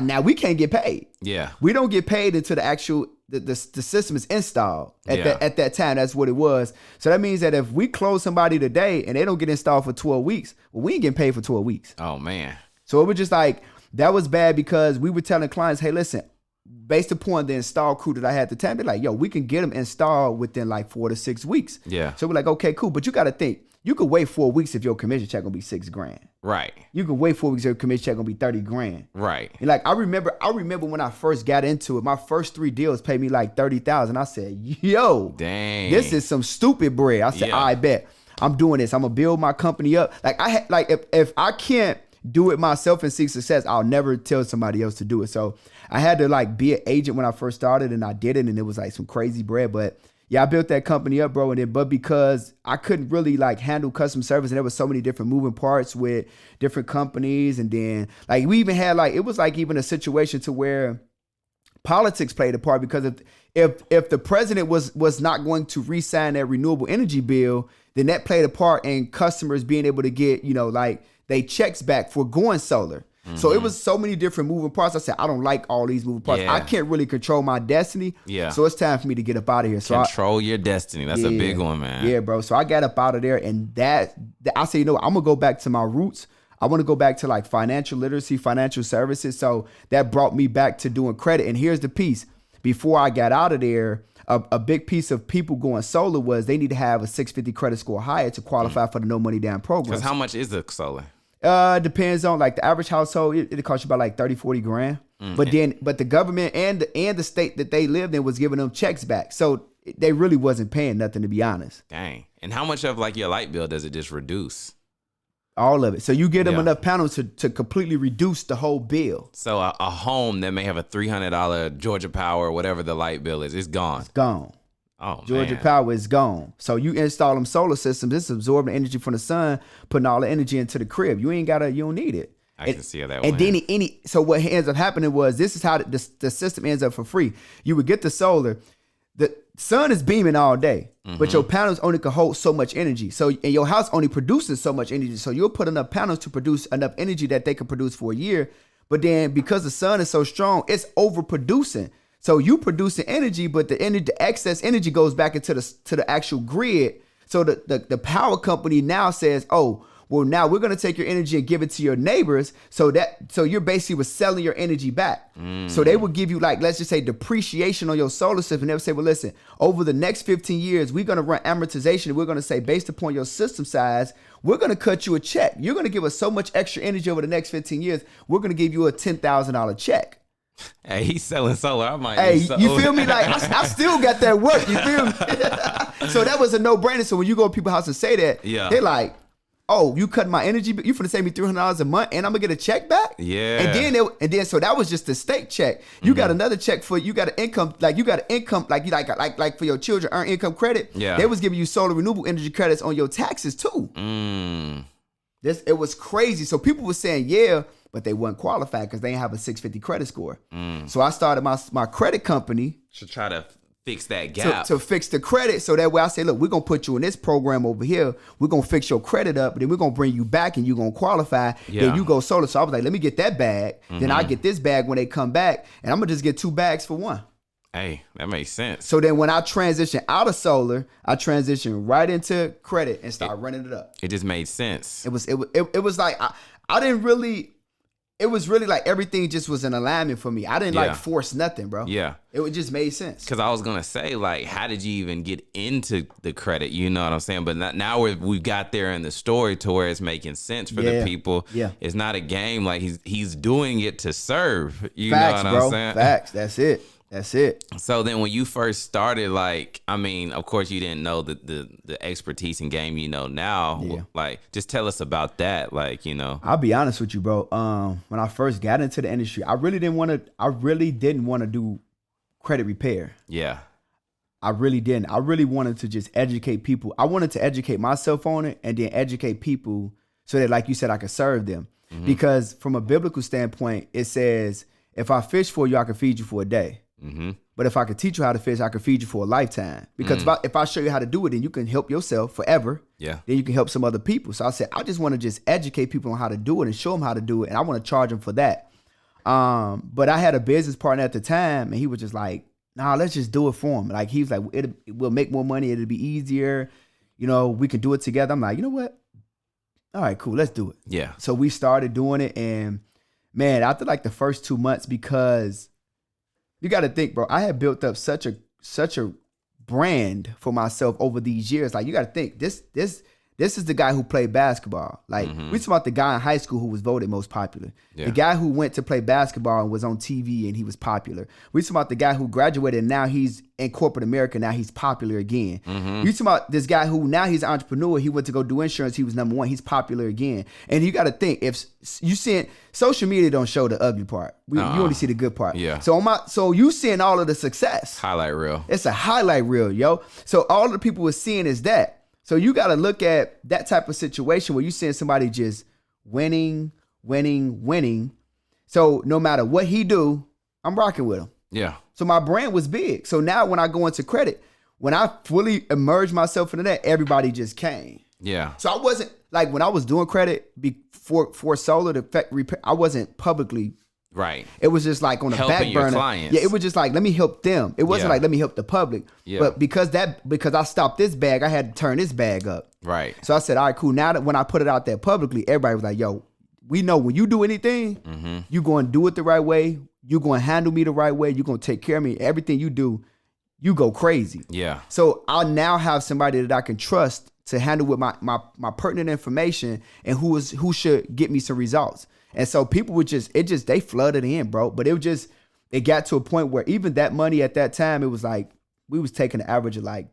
Speaker 1: now we can't get paid.
Speaker 2: Yeah.
Speaker 1: We don't get paid until the actual the system is installed at that time. That's what it was. So that means that if we close somebody today and they don't get installed for 12 weeks, well, we ain't getting paid for 12 weeks.
Speaker 2: Oh man.
Speaker 1: So it was just like, that was bad because we were telling clients, hey, listen, based upon the install crew that I had at the time, they're like, yo, we can get them installed within like 4 to 6 weeks.
Speaker 2: Yeah.
Speaker 1: So we're like, okay, cool. But you got to think, you could wait 4 weeks if your commission check gonna be $6 grand.
Speaker 2: Right.
Speaker 1: You could wait 4 weeks if your commission check gonna be 30 grand.
Speaker 2: Right.
Speaker 1: And like I remember when I first got into it, my first 3 deals paid me like 30,000. I said, yo,
Speaker 2: dang,
Speaker 1: this is some stupid bread. I said, I bet I'm doing this. I'm gonna build my company up. Like if I can't do it myself and see success, I'll never tell somebody else to do it. So I had to like be an agent when I first started, and I did it, and it was like some crazy bread, but. Yeah, I built that company up, bro, but because I couldn't really like handle customer service, and there was so many different moving parts with different companies, and then like we even had like it was like even a situation to where politics played a part, because if the president was not going to re-sign that renewable energy bill, then that played a part in customers being able to get like they checks back for going solar. So it was so many different moving parts. I said, I don't like all these moving parts.
Speaker 2: Yeah. I
Speaker 1: can't really control my destiny.
Speaker 2: Yeah.
Speaker 1: So it's time for me to get up out of here. So
Speaker 2: control your destiny. That's a big one, man.
Speaker 1: Yeah, bro. So I got up out of there, and that I said, I'm gonna go back to my roots. I want to go back to like financial literacy, financial services. So that brought me back to doing credit. And here's the piece. Before I got out of there, a big piece of people going solar was they need to have a 650 credit score higher to qualify for the no money down program.
Speaker 2: Because how much is the solar?
Speaker 1: Depends on like the average household. It costs you about like 30, 40 grand. But the government and the state that they lived in was giving them checks back. So they really wasn't paying nothing, to be honest.
Speaker 2: Dang. And how much of like your light bill does it just reduce?
Speaker 1: All of it. So you get them enough panels to completely reduce the whole bill.
Speaker 2: So a home that may have a $300 Georgia Power or whatever the light bill is, it's gone.
Speaker 1: It's gone.
Speaker 2: Oh,
Speaker 1: Georgia
Speaker 2: man.
Speaker 1: Power is gone. So you install them solar systems. It's absorbing energy from the sun, putting all the energy into the crib. You don't need it.
Speaker 2: I can see how that
Speaker 1: and then so what ends up happening was, this is how the system ends up for free. You would get the solar. The sun is beaming all day, but your panels only can hold so much energy. So, and your house only produces so much energy. So you'll put enough panels to produce enough energy that they can produce for a year. But then because the sun is so strong, it's overproducing. So you producing energy, but the excess energy goes back into the actual grid. So the power company now says, oh, well, now we're going to take your energy and give it to your neighbors. So you're basically was selling your energy back. So they would give you, like, let's just say depreciation on your solar system. And they would say, well, listen, over the next 15 years, we're going to run amortization. We're going to say, based upon your system size, we're going to cut you a check. You're going to give us so much extra energy over the next 15 years. We're going to give you a $10,000 check.
Speaker 2: Hey, he's selling solar. I might.
Speaker 1: Hey, you feel me? Like, I still got that work. You feel me? So that was a no-brainer. So when you go to people's house and say that, they're like, oh, you cut my energy, you finna save me $300 a month, and I'm gonna get a check back.
Speaker 2: Yeah.
Speaker 1: And then so that was just the state check. You got another check for you got an income, like for your children earn income credit.
Speaker 2: Yeah.
Speaker 1: They was giving you solar renewable energy credits on your taxes too. It was crazy. So people were saying yeah, but they weren't qualified because they didn't have a 650 credit score. So I started my credit company
Speaker 2: to try to fix that gap.
Speaker 1: To fix the credit. So that way I say, look, we're going to put you in this program over here. We're going to fix your credit up. Then we're going to bring you back and you're going to qualify. Then you go solar. So I was like, let me get that bag. Then I get this bag when they come back. And I'm going to just get 2 bags for one.
Speaker 2: Hey, that makes sense.
Speaker 1: So then when I transition out of solar, I transition right into credit and start running it up.
Speaker 2: It just made sense.
Speaker 1: It was like, I didn't really... It was really like everything just was in alignment for me. I didn't like force nothing, bro.
Speaker 2: Yeah.
Speaker 1: It just made sense.
Speaker 2: Because I was going to say, like, how did you even get into the credit? You know what I'm saying? But now we got there in the story to where it's making sense for the people. Yeah. It's not a game. Like, he's doing it to serve. You
Speaker 1: Facts,
Speaker 2: know what I'm
Speaker 1: bro.
Speaker 2: saying?
Speaker 1: Facts. That's it. That's it.
Speaker 2: So then when you first started, like, I mean, of course you didn't know the expertise in game you know now. Yeah. Like, just tell us about that. Like, you know.
Speaker 1: I'll be honest with you, bro. When I first got into the industry, I really didn't want to do credit repair.
Speaker 2: Yeah.
Speaker 1: I really didn't. I really wanted to just educate people. I wanted to educate myself on it and then educate people so that, like you said, I could serve them. Because from a biblical standpoint, it says, if I fish for you, I can feed you for a day. But if I could teach you how to fish, I could feed you for a lifetime. Because if I show you how to do it, then you can help yourself forever.
Speaker 2: Yeah.
Speaker 1: Then you can help some other people. So I said, I just want to just educate people on how to do it and show them how to do it. And I want to charge them for that. But I had a business partner at the time, and he was just like, nah, let's just do it for him. Like, he was like, we'll make more money. It'll be easier. You know, we can do it together. I'm like, you know what? All right, cool. Let's do it.
Speaker 2: Yeah.
Speaker 1: So we started doing it. And man, after like the first 2 months, because you got to think, bro, I had built up such a brand for myself over these years. Like, you got to think, this is the guy who played basketball. Like, we talk about the guy in high school who was voted most popular. Yeah. The guy who went to play basketball and was on TV and he was popular. We talk about the guy who graduated and now he's in corporate America. Now he's popular again. You talk about this guy who now he's an entrepreneur. He went to go do insurance. He was #1. He's popular again. And you got to think, if you seeing social media don't show the ugly part. You only see the good part.
Speaker 2: Yeah.
Speaker 1: So you seeing all of the success.
Speaker 2: Highlight reel.
Speaker 1: It's a highlight reel, yo. So all of the people were seeing is that. So you got to look at that type of situation where you're seeing somebody just winning. So no matter what he do, I'm rocking with him.
Speaker 2: Yeah.
Speaker 1: So my brand was big. So now when I go into credit, when I fully immersed myself into that, everybody just came.
Speaker 2: Yeah.
Speaker 1: So I wasn't, like, when I was doing credit for solar to repair, I wasn't publicly.
Speaker 2: Right.
Speaker 1: It was just like on the back burner.
Speaker 2: Clients.
Speaker 1: Yeah, it was just like, let me help them. It wasn't like, let me help the public. Yeah. But because I stopped this bag, I had to turn this bag up.
Speaker 2: Right.
Speaker 1: So I said, all right, cool. Now that when I put it out there publicly, everybody was like, yo, we know when you do anything, you're going to do it the right way. You're going to handle me the right way. You're going to take care of me. Everything you do, you go crazy. Yeah. So I now have somebody that I can trust to handle with my pertinent information and who should get me some results. And so people would they flooded in, bro. But it got to a point where even that money at that time, it was like, we was taking an average of like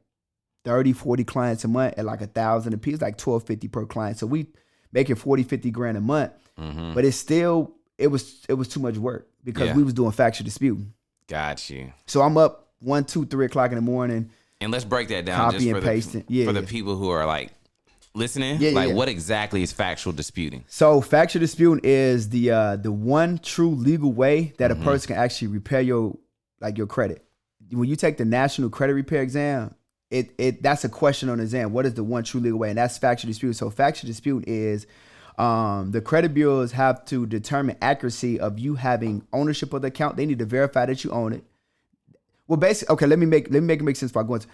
Speaker 1: 30, 40 clients a month at like $1,000 a piece, like $1,250 per client. So we making 40, 50 grand a month. But it was too much work because we was doing factual disputing.
Speaker 2: Got you.
Speaker 1: So I'm up 1, 2, 3 o'clock in the morning.
Speaker 2: And let's break that down
Speaker 1: copy and pasting.
Speaker 2: For the people who are like listening. What exactly is factual disputing? So
Speaker 1: factual disputing is the one true legal way that a person can actually repair your credit. When you take the National Credit Repair exam, that's a question on the exam. What is the one true legal way? And that's factual disputing. So factual disputing is The credit bureaus have to determine accuracy of you having ownership of the account. They need to verify that you own it. Well, basically, okay, let me make it make sense before I go into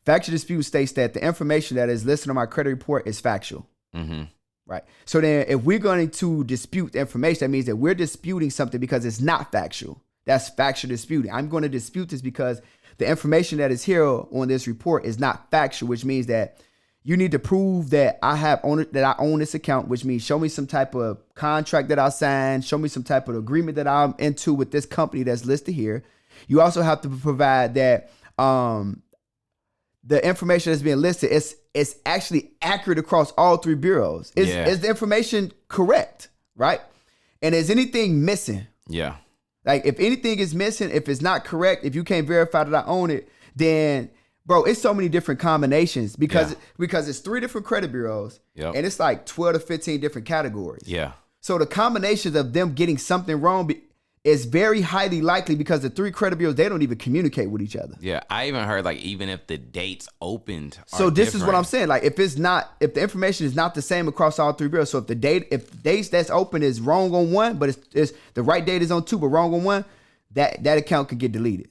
Speaker 1: factual dispute states that the information that is listed on my credit report is factual. Mm-hmm. Right. So then if we're going to dispute the information, that means that we're disputing something because it's not factual. That's factual disputing. I'm going to dispute this because the information that is here on this report is not factual, which means that you need to prove that I own this account, which means show me some type of contract that I signed, show me some type of agreement that I'm into with this company that's listed here. You also have to provide that the information that's being listed is actually accurate across all three bureaus. Is the information correct, right? And is anything missing? Yeah. Like if anything is missing, if it's not correct, if you can't verify that I own it, then bro, it's so many different combinations because it's 3 different credit bureaus and it's like 12 to 15 different categories. Yeah. So the combinations of them getting something wrong is very highly likely because the 3 credit bureaus, they don't even communicate with each other.
Speaker 2: Yeah, I even heard like even if the dates opened are
Speaker 1: so this different. Is what I'm saying. Like if the information is not the same across all 3 bureaus, so if the dates that's open is wrong on one, but it's the right date is on 2 but wrong on one, that account could get deleted.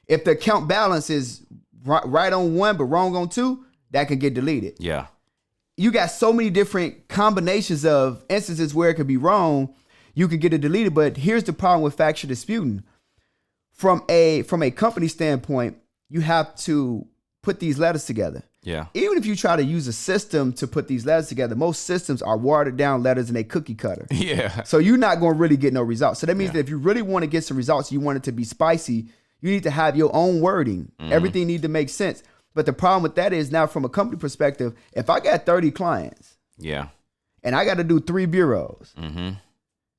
Speaker 1: If the account balance is right on 1 but wrong on 2, that can get deleted. Yeah. You got so many different combinations of instances where it could be wrong. You could get it deleted, but here's the problem with factual disputing. From a company standpoint, you have to put these letters together. Yeah. Even if you try to use a system to put these letters together, most systems are watered down letters and they cookie cutter. Yeah. So you're not going to really get no results. So that means that if you really want to get some results, you want it to be spicy, you need to have your own wording. Everything needs to make sense. But the problem with that is now from a company perspective, if I got 30 clients, and I got to do 3 bureaus,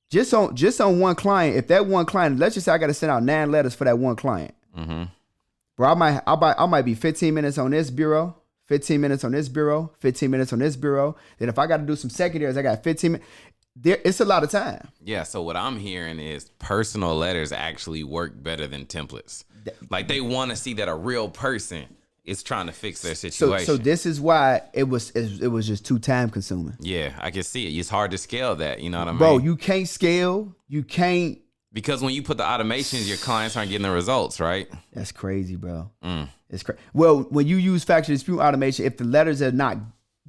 Speaker 1: just on one client, if that one client, let's just say I got to send out 9 letters for that one client. Bro, I might be 15 minutes on this bureau, 15 minutes on this bureau, 15 minutes on this bureau. Then if I got to do some secondaries, I got 15 minutes. It's a lot of time.
Speaker 2: Yeah, so what I'm hearing is personal letters actually work better than templates. Like they want to see that a real person is trying to fix their situation.
Speaker 1: So this is why it was just too time consuming.
Speaker 2: Yeah, I can see it. It's hard to scale that. You know what I mean?
Speaker 1: Bro, you can't scale. You can't.
Speaker 2: Because when you put the automations, your clients aren't getting the results, right?
Speaker 1: That's crazy, bro. It's crazy. Well, when you use factual dispute automation, if the letters are not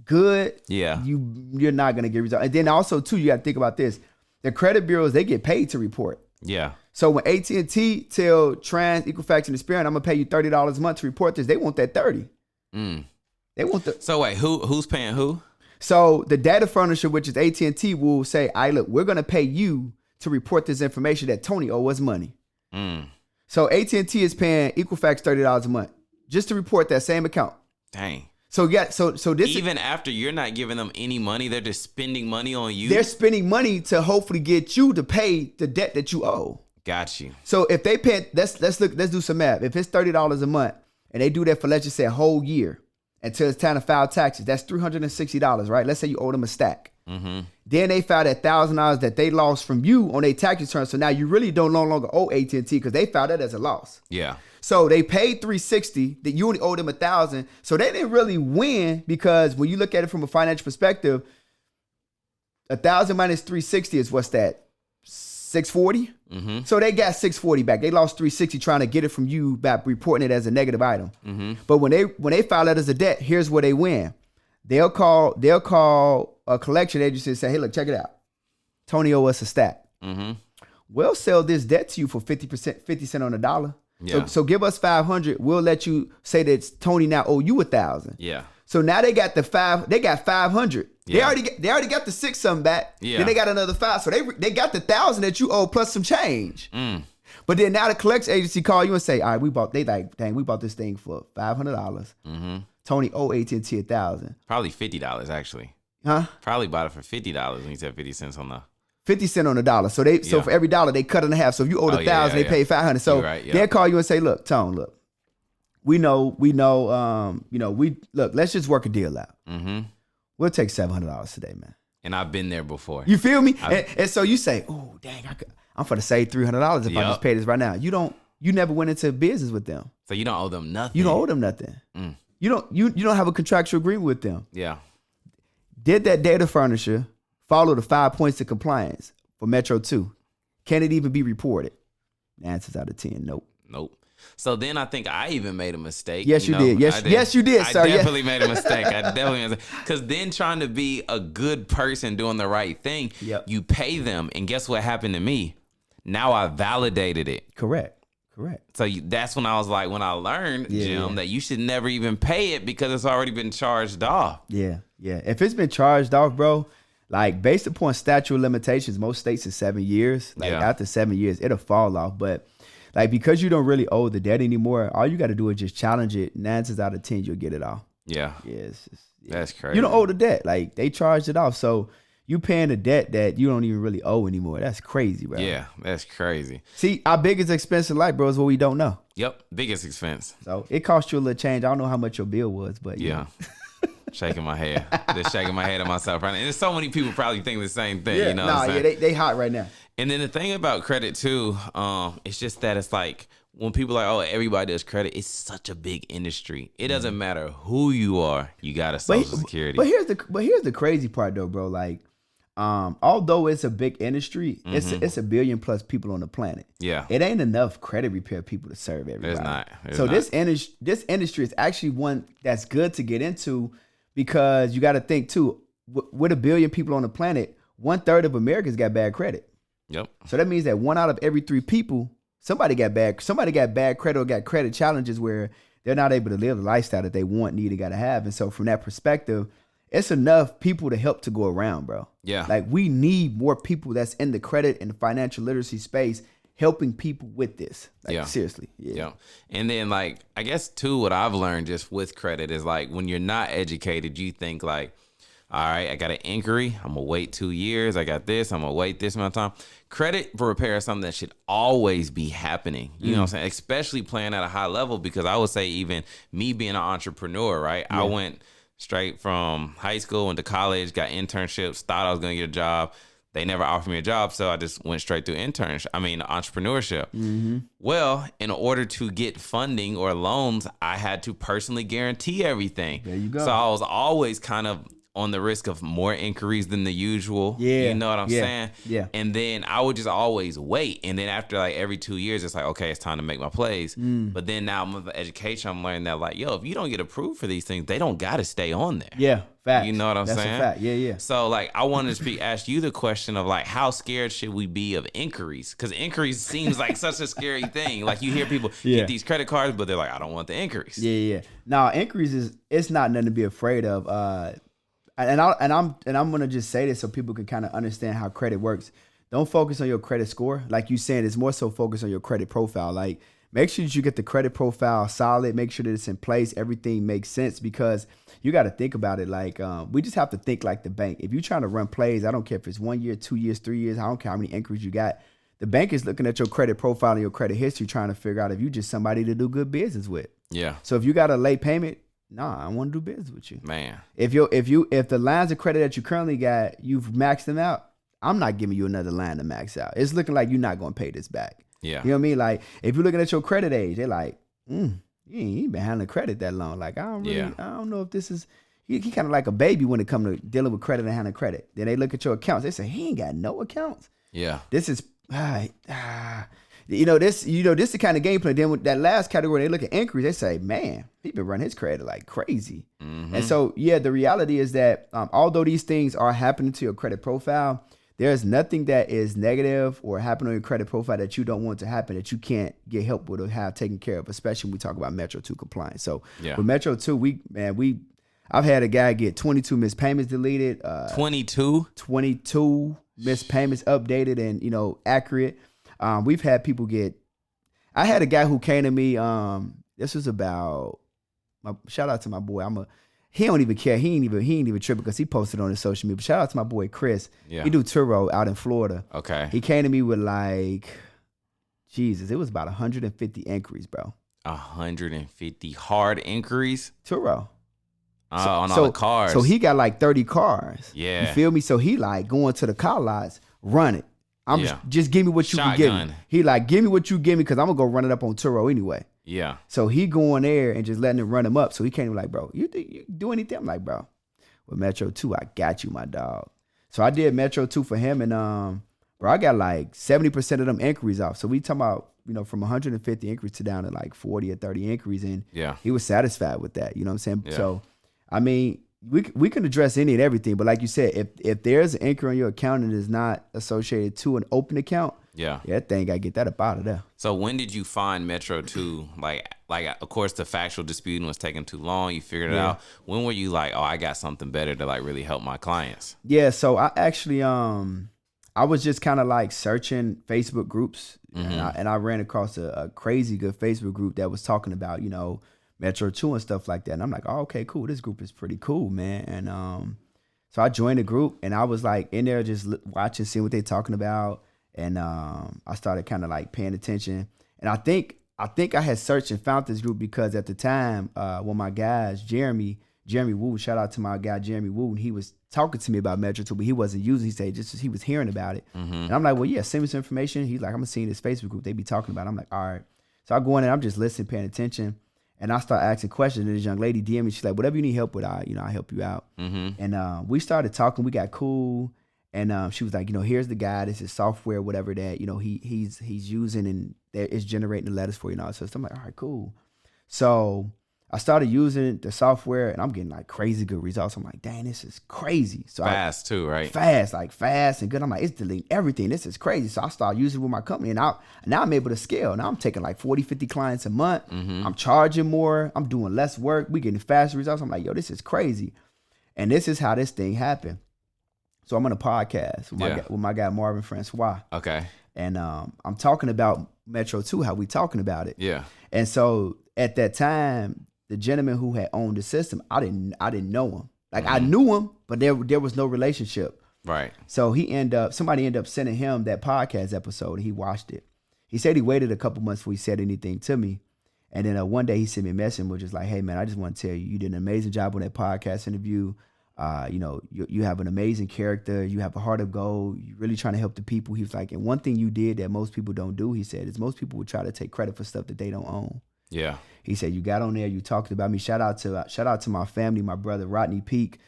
Speaker 1: good, you're not gonna get results. And then also too, you got to think about this: the credit bureaus, they get paid to report. Yeah. So when AT&T tell Trans, Equifax, and Experian, I'm gonna pay you $30 a month to report this, they want that 30. They want the.
Speaker 2: So wait, who's paying who?
Speaker 1: So the data furnisher, which is AT&T, will say, look, we're gonna pay you to report this information that Tony owes us money. So AT&T is paying Equifax $30 a month just to report that same account.
Speaker 2: Dang.
Speaker 1: So this
Speaker 2: even after you're not giving them any money, they're just spending money on you.
Speaker 1: They're spending money to hopefully get you to pay the debt that you owe.
Speaker 2: Got you.
Speaker 1: So if they pay, let's do some math. If it's $30 a month and they do that for, let's just say, a whole year until it's time to file taxes, that's $360, right? Let's say you owe them a stack. Then they filed that $1,000 that they lost from you on their tax return. So now you really don't no longer owe AT&T because they filed that as a loss. Yeah. So they paid $360 that you only owe them $1,000. So they didn't really win because when you look at it from a financial perspective, 1,000 minus $360 is what's that? $640. So they got $640 back. They lost $360 trying to get it from you by reporting it as a negative item. But when they file that as a debt, here's where they win. They'll call a collection agency and say, hey, look, check it out. Tony owe us a stack. We'll sell this debt to you for 50 cents on the dollar. Yeah. So give us 500. We'll let you say that Tony now owe you 1,000. Yeah. So now they got They got 500. Yeah. They already got the 6 something back. Yeah. Then they got another 5. So they got the 1,000 that you owe plus some change. But then now the collection agency call you and say, all right, we bought this thing for $500. Tony owe AT&T 1,000.
Speaker 2: Probably $50 actually.
Speaker 1: Huh?
Speaker 2: Probably bought it for $50 when he said 50 cents on the
Speaker 1: 50 cents on the dollar. So so for every dollar they cut it in half. So if you owe 1,000, they pay 500. So they'll call you and say, look, Tone, look, we know, let's just work a deal out. We'll take $700 today, man.
Speaker 2: And I've been there before.
Speaker 1: You feel me? And so you say, oh, dang, I'm going to save $300 if I just pay this right now. You never went into business with them.
Speaker 2: So you don't owe them nothing.
Speaker 1: You don't owe them nothing. You don't have a contractual agreement with them. Yeah. Did that data furnisher follow the 5 points of compliance for Metro 2? Can it even be reported? The answer's out of 10, nope.
Speaker 2: Nope. So then I think I even made a mistake.
Speaker 1: Yes, you did. Yes, you did, sir.
Speaker 2: I definitely made a mistake. Because then trying to be a good person doing the right thing, you pay them. And guess what happened to me? Now I validated it.
Speaker 1: Correct.
Speaker 2: So that's when I was like, when I learned, Jim, that you should never even pay it because it's already been charged off.
Speaker 1: Yeah. If it's been charged off, bro, like based upon statute of limitations, most states is 7 years. Like after 7 years, it'll fall off. But like, because you don't really owe the debt anymore, all you got to do is just challenge it. 9 times out of 10, you'll get it off.
Speaker 2: Yeah. That's crazy.
Speaker 1: You don't owe the debt. Like, they charged it off. So you paying a debt that you don't even really owe anymore. That's crazy, bro.
Speaker 2: Yeah, that's crazy.
Speaker 1: See, our biggest expense in life, bro, is what we don't know.
Speaker 2: Yep, biggest expense.
Speaker 1: So it cost you a little change. I don't know how much your bill was, but
Speaker 2: yeah. Shaking my head. Just shaking my head at myself right now. And there's so many people probably think the same thing.
Speaker 1: Yeah,
Speaker 2: you know what I'm saying?
Speaker 1: They hot right now.
Speaker 2: And then the thing about credit too, it's just that it's like when people are like, oh, everybody does credit, it's such a big industry. It doesn't matter who you are, you got a Social Security.
Speaker 1: But here's the crazy part though, bro. Like, although it's a big industry, it's a billion plus people on the planet.
Speaker 2: Yeah.
Speaker 1: It ain't enough credit repair people to serve everybody.
Speaker 2: There's
Speaker 1: not.
Speaker 2: So
Speaker 1: this industry is actually one that's good to get into, because you got to think too, with a billion people on the planet, 1/3 of Americans got bad credit.
Speaker 2: Yep.
Speaker 1: So that means that 1 out of every 3 people, somebody got bad credit or got credit challenges where they're not able to live the lifestyle that they want, need, and got to have. And so from that perspective, it's enough people to help to go around, bro.
Speaker 2: Yeah.
Speaker 1: Like, we need more people that's in the credit and financial literacy space helping people with this. Like, seriously. Yeah.
Speaker 2: And then, like, I guess too, what I've learned just with credit is like, when you're not educated, you think like, all right, I got an inquiry, I'm gonna wait 2 years. I got this, I'm gonna wait this amount of time. Credit for repair is something that should always be happening. You know what I'm saying? Especially playing at a high level, because I would say even me being an entrepreneur, right? I went straight from high school into college, got internships, thought I was gonna get a job. They never offered me a job, so I just went straight through entrepreneurship. Well, in order to get funding or loans, I had to personally guarantee everything.
Speaker 1: There you go.
Speaker 2: So I was always kind of on the risk of more inquiries than the usual.
Speaker 1: Yeah.
Speaker 2: You know what I'm saying?
Speaker 1: Yeah.
Speaker 2: And then I would just always wait. And then after like every 2 years, it's like, okay, it's time to make my plays. But then now with education, I'm learning that like, yo, if you don't get approved for these things, they don't got to stay on there.
Speaker 1: Yeah. Facts.
Speaker 2: You know what I'm saying?
Speaker 1: That's a fact. Yeah.
Speaker 2: So like, I wanted to ask you the question of like, how scared should we be of inquiries? Because inquiries seems like such a scary thing. Like, you hear people get these credit cards, but they're like, I don't want the inquiries.
Speaker 1: Yeah. Now, inquiries it's not nothing to be afraid of. And I'm gonna just say this so people can kind of understand how credit works. Don't focus on your credit score, like you saying. It's more so focus on your credit profile. Like, make sure that you get the credit profile solid. Make sure that it's in place. Everything makes sense, because you got to think about it. Like, we just have to think like the bank. If you're trying to run plays, I don't care if it's 1 year, 2 years, 3 years. I don't care how many inquiries you got. The bank is looking at your credit profile and your credit history, trying to figure out if you just somebody to do good business with.
Speaker 2: Yeah.
Speaker 1: So if you got a late payment, nah, I want to do business with you,
Speaker 2: man.
Speaker 1: If the lines of credit that you currently got, you've maxed them out, I'm not giving you another line to max out. It's looking like you're not going to pay this back.
Speaker 2: Yeah.
Speaker 1: You know what I mean? Like, if you're looking at your credit age, they're like, you ain't been handling credit that long. Like, I don't know if this is, he kind of like a baby when it comes to dealing with credit and handling credit. Then they look at your accounts. They say, he ain't got no accounts.
Speaker 2: Yeah.
Speaker 1: This is, this is the kind of game plan. Then with that last category, they look at inquiries. They say, man, he been running his credit like crazy. And so, the reality is that although these things are happening to your credit profile, there's nothing that is negative or happening on your credit profile that you don't want to happen, that you can't get help with or have taken care of, especially when we talk about Metro 2 compliance. So with Metro 2, I've had a guy get 22 missed payments deleted.
Speaker 2: 22
Speaker 1: missed payments updated and, accurate. We've had people I had a guy who came to me, this was about, shout out to my boy. He don't even care. He ain't even tripping because he posted on his social media. But shout out to my boy Chris.
Speaker 2: Yeah.
Speaker 1: He do Turo out in Florida.
Speaker 2: Okay.
Speaker 1: He came to me with like, Jesus, it was about 150 inquiries, bro.
Speaker 2: 150 hard inquiries?
Speaker 1: Turo.
Speaker 2: On all the cars.
Speaker 1: So he got like 30 cars.
Speaker 2: Yeah.
Speaker 1: You feel me? So he like going to the car lots, run it. Just give me what you can give me. He like, give me what you give me, because I'm going to go run it up on Turo anyway.
Speaker 2: Yeah.
Speaker 1: So he going there and just letting him run him up. So he came like, bro, you do anything? I'm like, bro, with Metro 2, I got you, my dog. So I did Metro 2 for him, and bro, I got like 70% of them inquiries off. So we talking about, from 150 inquiries to down to like 40 or 30 inquiries, and he was satisfied with that. You know what I'm saying? Yeah. So, I mean, we can address any and everything, but like you said, if there's an inquiry on your account and is not associated to an open account, that thing gotta get that up out of there.
Speaker 2: So when did you find Metro 2? Like of course the factual disputing was taking too long. You figured it out. When were you like, oh, I got something better to like really help my clients? Yeah.
Speaker 1: So I actually I was just kind of like searching Facebook groups, and I ran across a crazy good Facebook group that was talking about, Metro 2 and stuff like that. And I'm like, oh, okay, cool. This group is pretty cool, man. And so I joined the group, and I was like in there just watching, seeing what they're talking about. And I started kind of like paying attention. And I think I had searched and found this group because at the time, one of my guys, Jeremy Woo, shout out to my guy Jeremy Woo, and he was talking to me about Metro 2, but he wasn't using. He said he was hearing about it. And I'm like, well, yeah, send me some information. He's like, I'm gonna see this Facebook group they be talking about it. I'm like, all right. So I go in and I'm just listening, paying attention, and I start asking questions. And this young lady DM me, she's like, whatever you need help with, I help you out. And we started talking. We got cool. And she was like, here's the guy. This is software, whatever that he's using, and it's generating the letters for you and all that stuff. So I'm like, all right, cool. So I started using the software, and I'm getting like crazy good results. I'm like, dang, this is crazy. So
Speaker 2: fast too, right?
Speaker 1: Fast and good. I'm like, it's deleting everything. This is crazy. So I started using it with my company, and now I'm able to scale. Now I'm taking like 40, 50 clients a month. I'm charging more. I'm doing less work. We getting faster results. I'm like, yo, this is crazy. And this is how this thing happened. So I'm on a podcast with my guy Marvin Francois.
Speaker 2: Okay.
Speaker 1: And I'm talking about Metro 2, how we talking about it.
Speaker 2: Yeah.
Speaker 1: And so at that time, the gentleman who had owned the system, I didn't know him. Like I knew him, but there was no relationship.
Speaker 2: Right.
Speaker 1: So somebody ended up sending him that podcast episode, and he watched it. He said he waited a couple months before he said anything to me. And then one day he sent me a message, which was like, hey man, I just want to tell you, you did an amazing job on that podcast interview. You have an amazing character. You have a heart of gold. You're really trying to help the people. He was like, and one thing you did that most people don't do, he said, is most people would try to take credit for stuff that they don't own.
Speaker 2: Yeah.
Speaker 1: He said, you got on there, you talked about me. Shout out to my family, my brother, Rodney Peak.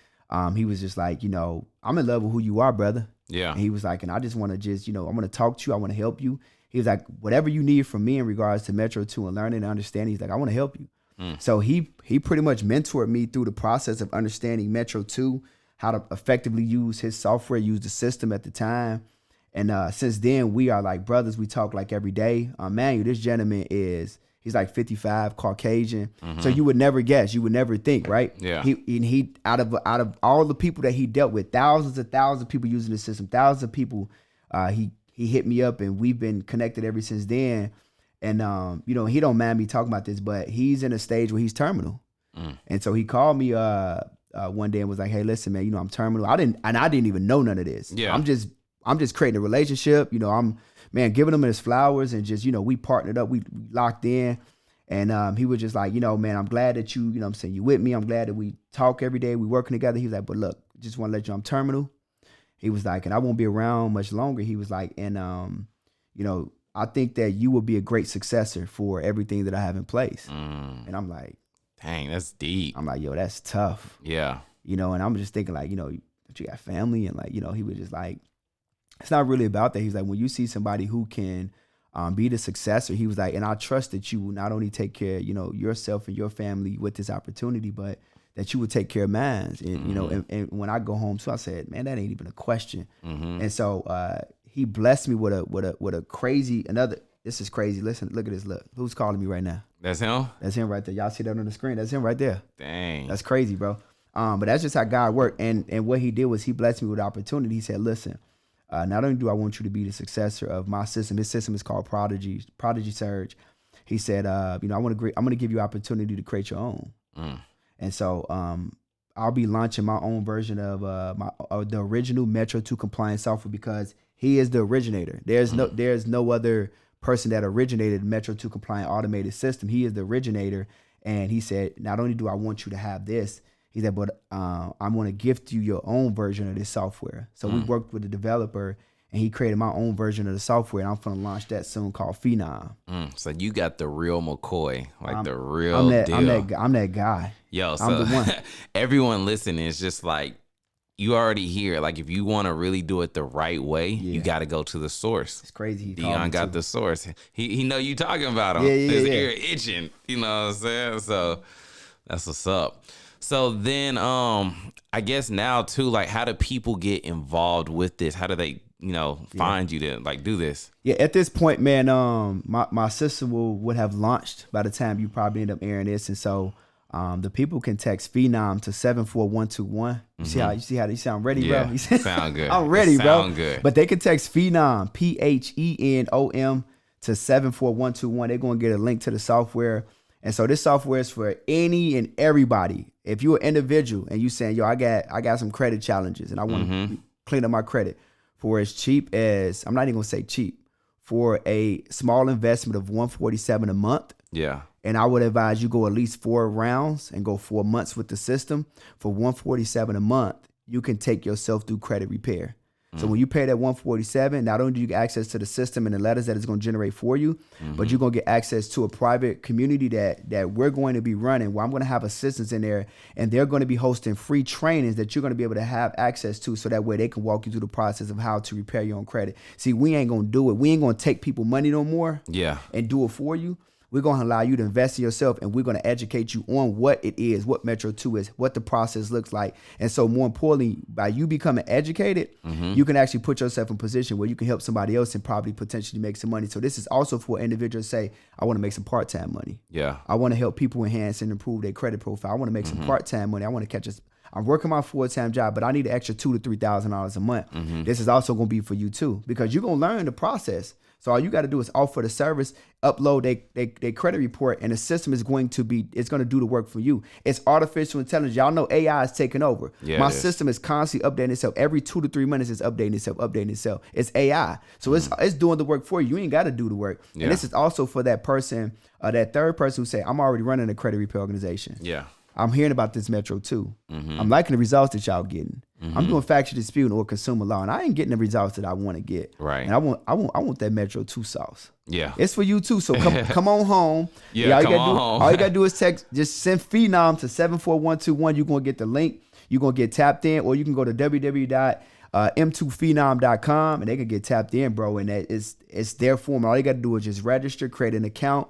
Speaker 1: He was just like, I'm in love with who you are, brother.
Speaker 2: Yeah.
Speaker 1: And he was like, and I just want to I want to talk to you. I want to help you. He was like, whatever you need from me in regards to Metro 2 and learning and understanding, he's like, I want to help you. So he pretty much mentored me through the process of understanding Metro 2, how to effectively use his software, use the system at the time. And since then, we are like brothers. We talk like every day. Manuel, this gentleman he's like 55, Caucasian. So you would never guess, you would never think, right?
Speaker 2: Yeah.
Speaker 1: He out of all the people that he dealt with, thousands of people using the system, thousands of people, he hit me up, and we've been connected ever since then. And he don't mind me talking about this, but he's in a stage where he's terminal. And so he called me one day and was like, hey, listen, man, I'm terminal. I didn't even know none of this.
Speaker 2: Yeah.
Speaker 1: I'm just creating a relationship. I'm giving him his flowers, and just, we partnered up, we locked in. And he was just like, man, I'm glad that you with me. I'm glad that we talk every day. We working together. He was like, but look, just want to let you know I'm terminal. He was like, and I won't be around much longer. He was like, and I think that you will be a great successor for everything that I have in place. And I'm like,
Speaker 2: dang, that's deep.
Speaker 1: I'm like, yo, that's tough.
Speaker 2: Yeah.
Speaker 1: And I'm just thinking like, you got family, and like, he was just like, it's not really about that. He's like, when you see somebody who can be the successor, he was like, and I trust that you will not only take care, yourself and your family with this opportunity, but that you would take care of mine. And, and when I go home, so I said, man, that ain't even a question. And so, he blessed me with a crazy, this is crazy. Listen, look at this. Look, who's calling me right now?
Speaker 2: That's him?
Speaker 1: That's him right there. Y'all see that on the screen? That's him right there.
Speaker 2: Dang.
Speaker 1: That's crazy, bro. But that's just how God worked. And what he did was he blessed me with opportunity. He said, listen, not only do I want you to be the successor of my system, his system is called Prodigy Surge. He said, I'm going to give you opportunity to create your own. And so, I'll be launching my own version of the original Metro 2 compliance software, because he is the originator. There's no other person that originated Metro 2 compliant automated system. He is the originator. And he said, not only do I want you to have this, he said, but I'm going to gift you your own version of this software. So we worked with the developer, and he created my own version of the software, and I'm going to launch that soon, called Phenom.
Speaker 2: So you got the real McCoy, like the real deal.
Speaker 1: I'm that guy.
Speaker 2: Yo, so
Speaker 1: I'm the one.
Speaker 2: Everyone listening is just like, you already hear, like, if you want to really do it the right way, you got to go to the source.
Speaker 1: It's crazy.
Speaker 2: Dion got the source. He know you talking about him.
Speaker 1: Yeah.
Speaker 2: His ear itching. You know what I'm saying? So that's what's up. So then, I guess now too, like, how do people get involved with this? How do they, find you to like do this?
Speaker 1: Yeah, at this point, man, my system would have launched by the time you probably end up airing this, and so the people can text Phenom to 74121. You see how you sound ready, bro? You
Speaker 2: sound good.
Speaker 1: I'm ready, bro.
Speaker 2: Sound good.
Speaker 1: But they can text Phenom PHENOM to 74121. They're gonna get a link to the software, and so this software is for any and everybody. If you're an individual and you saying, yo, I got some credit challenges and I want to clean up my credit, for as cheap as, I'm not even gonna say cheap, for a small investment of $147 a month. Yeah. And I would advise you go at least 4 rounds and go 4 months with the system. For $147 a month, you can take yourself through credit repair. So when you pay that $147, not only do you get access to the system and the letters that it's going to generate for you, but you're going to get access to a private community that we're going to be running, where I'm going to have assistants in there, and they're going to be hosting free trainings that you're going to be able to have access to, so that way they can walk you through the process of how to repair your own credit. See, we ain't going to do it. We ain't going to take people money no more and do it for you. We're going to allow you to invest in yourself, and we're going to educate you on what it is, what Metro 2 is, what the process looks like. And so more importantly, by you becoming educated, you can actually put yourself in a position where you can help somebody else and probably potentially make some money. So this is also for individuals say, I want to make some part-time money. Yeah. I want to help people enhance and improve their credit profile. I want to make some part-time money. I want to catch us. I'm working my full-time job, but I need an extra $2,000 to $3,000 a month. This is also going to be for you too, because you're going to learn the process. So all you got to do is offer the service, upload their credit report, and the system is going to do the work for you. It's artificial intelligence. Y'all know AI is taking over. Yeah, my system is constantly updating itself. Every 2 to 3 minutes it's updating itself. It's AI. So it's doing the work for you. You ain't got to do the work. Yeah. And this is also for that person, that third person who say, I'm already running a credit repair organization. Yeah. I'm hearing about this Metro 2. I'm liking the results that y'all getting. I'm doing factual dispute or consumer law, and I ain't getting the results that I want to get. Right. And I want that Metro 2 sauce. Yeah. It's for you too. So come on home. Yeah. All you gotta do is text. Just send Phenom to 74121. You're gonna get the link. You're gonna get tapped in, or you can go to www.m2phenom.com and they can get tapped in, bro. And it's their form. All you gotta do is just register, create an account,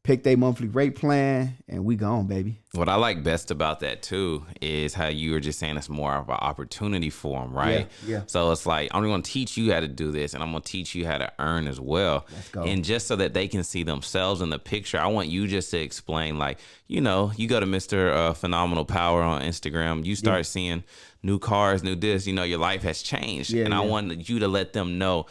Speaker 1: pick their monthly rate plan, and we gone, baby.
Speaker 2: What I like best about that too is how you were just saying it's more of an opportunity for them, right? Yeah. So it's like, I'm going to teach you how to do this, and I'm going to teach you how to earn as well. Let's go. And just so that they can see themselves in the picture, I want you just to explain, like, you go to Mr. Phenomenal Power on Instagram, you start seeing new cars, new this, your life has changed. And I wanted you to let them know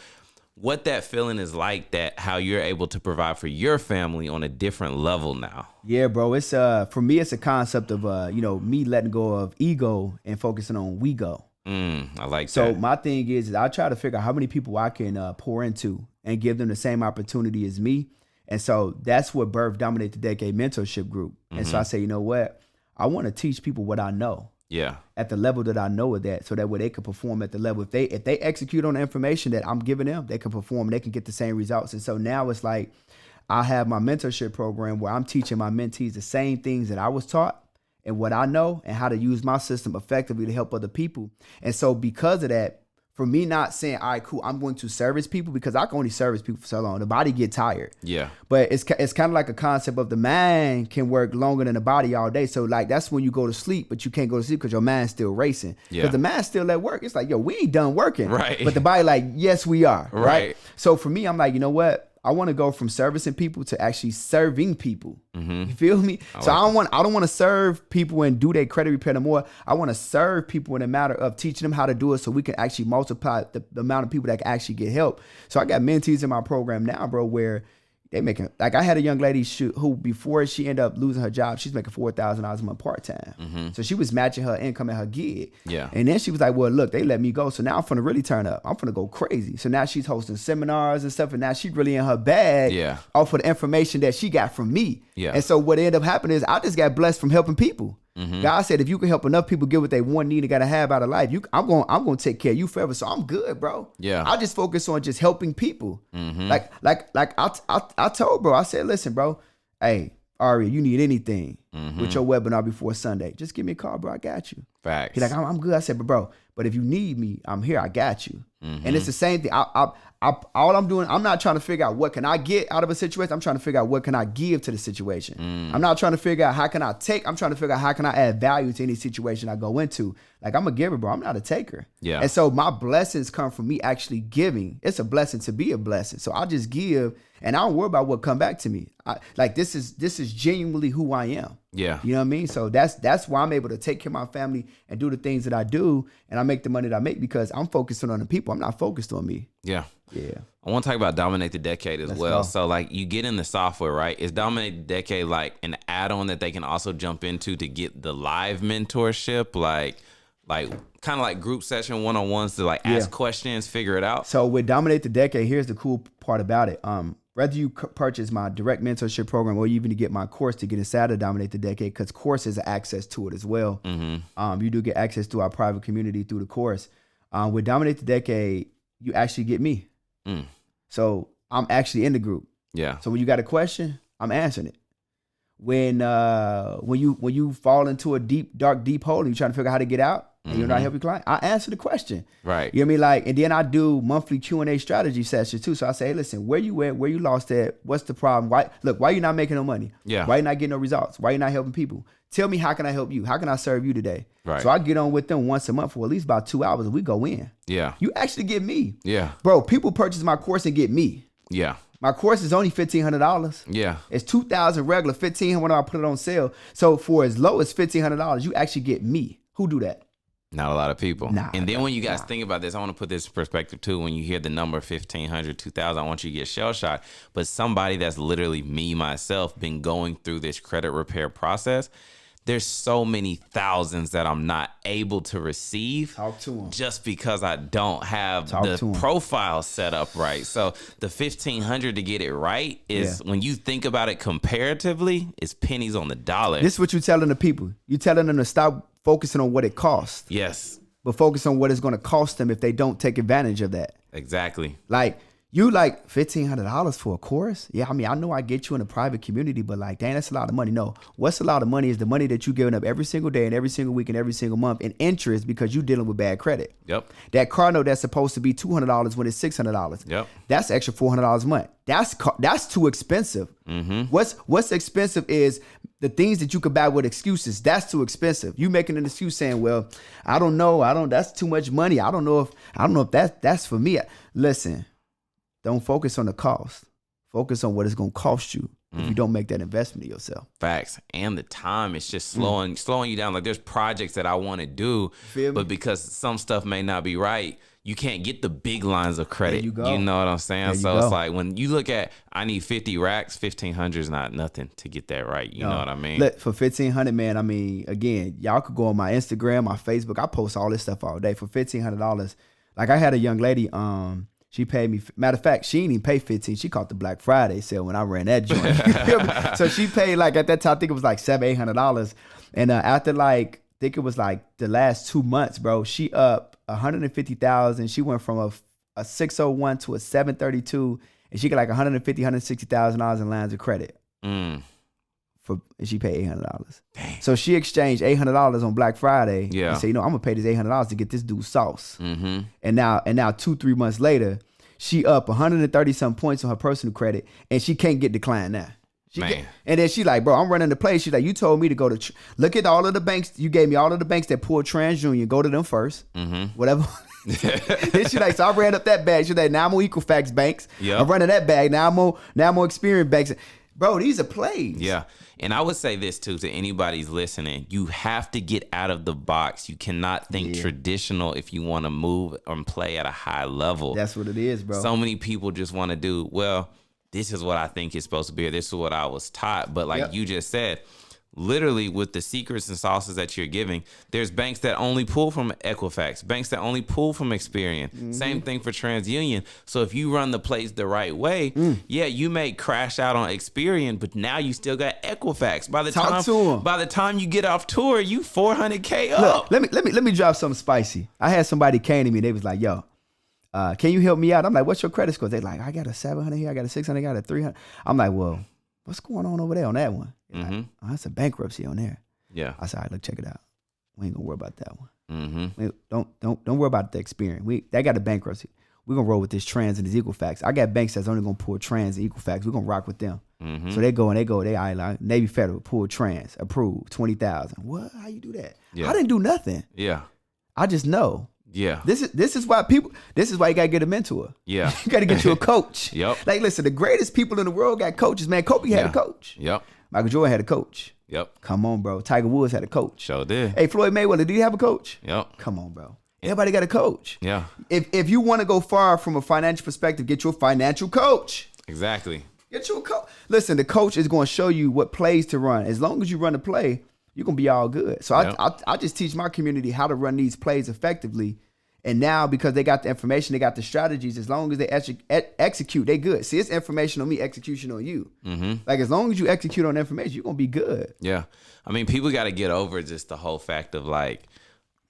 Speaker 2: what that feeling is like, that how you're able to provide for your family on a different level now.
Speaker 1: Yeah, bro. It's for me, it's a concept of me letting go of ego and focusing on we go.
Speaker 2: I like that.
Speaker 1: So my thing is I try to figure out how many people I can pour into and give them the same opportunity as me. And so that's what birthed Dominate the Decade Mentorship Group. And so I say, you know what? I want to teach people what I know. Yeah. At the level that I know it at, so that way they can perform at the level. If they execute on the information that I'm giving them, they can perform, they can get the same results. And so now it's like I have my mentorship program where I'm teaching my mentees the same things that I was taught and what I know and how to use my system effectively to help other people. And so because of that, for me not saying, all right, cool, I'm going to service people, because I can only service people for so long. The body get tired. Yeah. But it's kind of like a concept of the mind can work longer than the body all day. So like that's when you go to sleep, but you can't go to sleep because your mind's still racing. Yeah. Because the mind's still at work. It's like, yo, we ain't done working. Right. But the body like, yes, we are. Right. So for me, I'm like, you know what? I want to go from servicing people to actually serving people. You feel me? I don't want to serve people and do their credit repair no more. I want to serve people in a matter of teaching them how to do it, so we can actually multiply the amount of people that can actually get help. So I got mentees in my program now, bro, where they making, like, I had a young lady who before she ended up losing her job, she's making $4,000 a month part-time. So she was matching her income at her gig. Yeah. And then she was like, well, look, they let me go. So now I'm finna really turn up. I'm finna go crazy. So now she's hosting seminars and stuff, and now she's really in her bag off of the information that she got from me. Yeah. And so what ended up happening is I just got blessed from helping people. God said, if you can help enough people get what they want, need, and gotta have out of life, I'm going to take care of you forever. So I'm good, bro. Yeah. I just focus on just helping people. Like I told bro, I said, listen, bro, hey, Ari, you need anything, with your webinar before Sunday. Just give me a call, bro. I got you.
Speaker 2: Facts.
Speaker 1: He's like, I'm good. I said, but if you need me, I'm here. I got you. And it's the same thing. All I'm doing, I'm not trying to figure out what can I get out of a situation. I'm trying to figure out what can I give to the situation. I'm not trying to figure out how can I take. I'm trying to figure out how can I add value to any situation I go into. Like, I'm a giver, bro. I'm not a taker. Yeah. And so my blessings come from me actually giving. It's a blessing to be a blessing. So I'll just give, and I don't worry about what come back to me. This is genuinely who I am.
Speaker 2: Yeah.
Speaker 1: You know what I mean? So that's why I'm able to take care of my family and do the things that I do, and I make the money that I make because I'm focusing on the people. I'm not focused on me.
Speaker 2: Yeah.
Speaker 1: Yeah.
Speaker 2: I want to talk about Dominate the Decade as
Speaker 1: Let's
Speaker 2: well.
Speaker 1: go.
Speaker 2: So, like, you get in the software, right? Is Dominate the Decade like an add-on that they can also jump into to get the live mentorship? Like kind of like group session one-on-ones to like ask questions, figure it out?
Speaker 1: So with Dominate the Decade, here's the cool part about it. Whether you purchase my direct mentorship program or even to get my course to get inside of Dominate the Decade, because course is access to it as well. You do get access to our private community through the course. With Dominate the Decade, you actually get me. So I'm actually in the group.
Speaker 2: Yeah.
Speaker 1: So when you got a question, I'm answering it. When you fall into a dark hole and you're trying to figure out how to get out, and you're not helping your client, I answer the question.
Speaker 2: Right.
Speaker 1: You know what I mean? Like, and then I do monthly Q&A strategy sessions too. So I say, hey, listen, where you at? Where you lost at? What's the problem? Why you not making no money?
Speaker 2: Yeah.
Speaker 1: Why you not getting no results? Why you not helping people? Tell me, how can I help you? How can I serve you today?
Speaker 2: Right.
Speaker 1: So I get on with them once a month for at least about 2 hours and we go in.
Speaker 2: Yeah.
Speaker 1: You actually get me.
Speaker 2: Yeah.
Speaker 1: Bro, people purchase my course and get me.
Speaker 2: Yeah.
Speaker 1: My course is only $1,500.
Speaker 2: Yeah.
Speaker 1: It's $2,000 regular, $1,500 when I put it on sale. So for as low as $1,500, you actually get me. Who do that?
Speaker 2: Not a lot of people.
Speaker 1: Nah,
Speaker 2: and then when you guys think about this, I want to put this in perspective too. When you hear the number 1,500, 2,000, I want you to get shell shocked. But somebody that's literally me, myself, been going through this credit repair process, there's so many thousands that I'm not able to receive.
Speaker 1: Talk to them.
Speaker 2: Just because I don't have the profile set up right. So the 1,500 to get it right is, when you think about it comparatively, it's pennies on the dollar.
Speaker 1: This is what you're telling the people. You're telling them to stop focusing on what it costs.
Speaker 2: Yes.
Speaker 1: But focus on what it's going to cost them if they don't take advantage of that.
Speaker 2: Exactly.
Speaker 1: Like, you like $1,500 for a course? Yeah, I mean, I know I get you in a private community, but like, dang, that's a lot of money. No, what's a lot of money is the money that you're giving up every single day and every single week and every single month in interest because you're dealing with bad credit.
Speaker 2: Yep.
Speaker 1: That car note that's supposed to be $200 when it's $600.
Speaker 2: Yep.
Speaker 1: That's extra $400 a month. That's too expensive. What's expensive is the things that you could buy with excuses. That's too expensive. You making an excuse saying, well, I don't know. That's too much money. I don't know if that's for me. Listen. Don't focus on the cost. Focus on what it's going to cost you if you don't make that investment in yourself.
Speaker 2: Facts. And the time is just slowing you down. Like, there's projects that I want to do, but because some stuff may not be right, you can't get the big lines of credit. You know what I'm saying? So it's like, when you look at, I need 50 racks, 1,500 is not nothing to get that right. You know what I mean?
Speaker 1: Look, for 1,500, man, I mean, again, y'all could go on my Instagram, my Facebook. I post all this stuff all day for $1,500. Like, I had a young lady, she paid me. Matter of fact, she didn't even pay 15. She caught the Black Friday sale when I ran that joint. You feel me? So she paid, like, at that time, I think it was like $700-800. And after, like, I think it was like the last 2 months, bro, she up $150,000. She went from a 601 to a 732, and she got like $160,000 in lines of credit. And she paid $800. Dang. So she exchanged $800 on Black Friday. And said, I'm gonna pay this $800 to get this dude sauce. And now 2-3 months later, she up 130 some points on her personal credit, and she can't get declined now. And then she like, bro, I'm running the place. She's like, you told me to go to look at all of the banks. You gave me all of the banks that pulled TransUnion. Go to them first. Whatever. Then she like, so I ran up that bag. She's like, now I'm on Equifax banks. I'm running that bag. Now I'm on Experian banks. Bro, these are plays.
Speaker 2: Yeah. And I would say this too, to anybody's listening, you have to get out of the box. You cannot think traditional if you want to move and play at a high level.
Speaker 1: That's what it is, bro.
Speaker 2: So many people just want to do, well, this is what I think it's supposed to be, or this is what I was taught. But like you just said, literally with the secrets and sauces that you're giving, there's banks that only pull from Equifax, banks that only pull from Experian. Same thing for TransUnion. So if you run the plays the right way, you may crash out on Experian, but now you still got Equifax. By the time you get off tour, you 400K up.
Speaker 1: Look, let me drop something spicy. I had somebody came to me, they was like, yo, can you help me out? I'm like, what's your credit score? They're like, I got a 700 here, I got a 600, I got a 300. I'm like, well, what's going on over there on that one?
Speaker 2: Mm-hmm.
Speaker 1: Like, oh, that's a bankruptcy on there.
Speaker 2: Yeah.
Speaker 1: I said, all right, look, check it out. We ain't gonna worry about that one.
Speaker 2: Mm-hmm.
Speaker 1: Don't worry about the experience. They got a bankruptcy. We're gonna roll with this trans and this Equifax. I got banks that's only gonna pull trans and Equifax. We're gonna rock with them.
Speaker 2: Mm-hmm.
Speaker 1: So they like Navy Federal, pull trans, approved, 20,000. What? How you do that?
Speaker 2: Yeah.
Speaker 1: I didn't do nothing.
Speaker 2: Yeah.
Speaker 1: I just know.
Speaker 2: Yeah.
Speaker 1: This is why you gotta get a mentor.
Speaker 2: Yeah.
Speaker 1: You gotta get you a coach.
Speaker 2: Yep.
Speaker 1: Like, listen, the greatest people in the world got coaches, man. Kobe had a coach.
Speaker 2: Yep.
Speaker 1: Michael Jordan had a coach.
Speaker 2: Yep.
Speaker 1: Come on, bro. Tiger Woods had a coach.
Speaker 2: Sure did.
Speaker 1: Hey, Floyd Mayweather, did he have a coach?
Speaker 2: Yep.
Speaker 1: Come on, bro. Everybody got a coach.
Speaker 2: Yeah.
Speaker 1: If you want to go far from a financial perspective, get you a financial coach.
Speaker 2: Exactly.
Speaker 1: Get you a coach. Listen, the coach is going to show you what plays to run. As long as you run the play, you're going to be all good. So I just teach my community how to run these plays effectively. And now, because they got the information, they got the strategies, as long as they execute, they good. See, it's information on me, execution on you.
Speaker 2: Mm-hmm.
Speaker 1: Like, as long as you execute on information, you're going to be good.
Speaker 2: Yeah. I mean, people got to get over just the whole fact of like,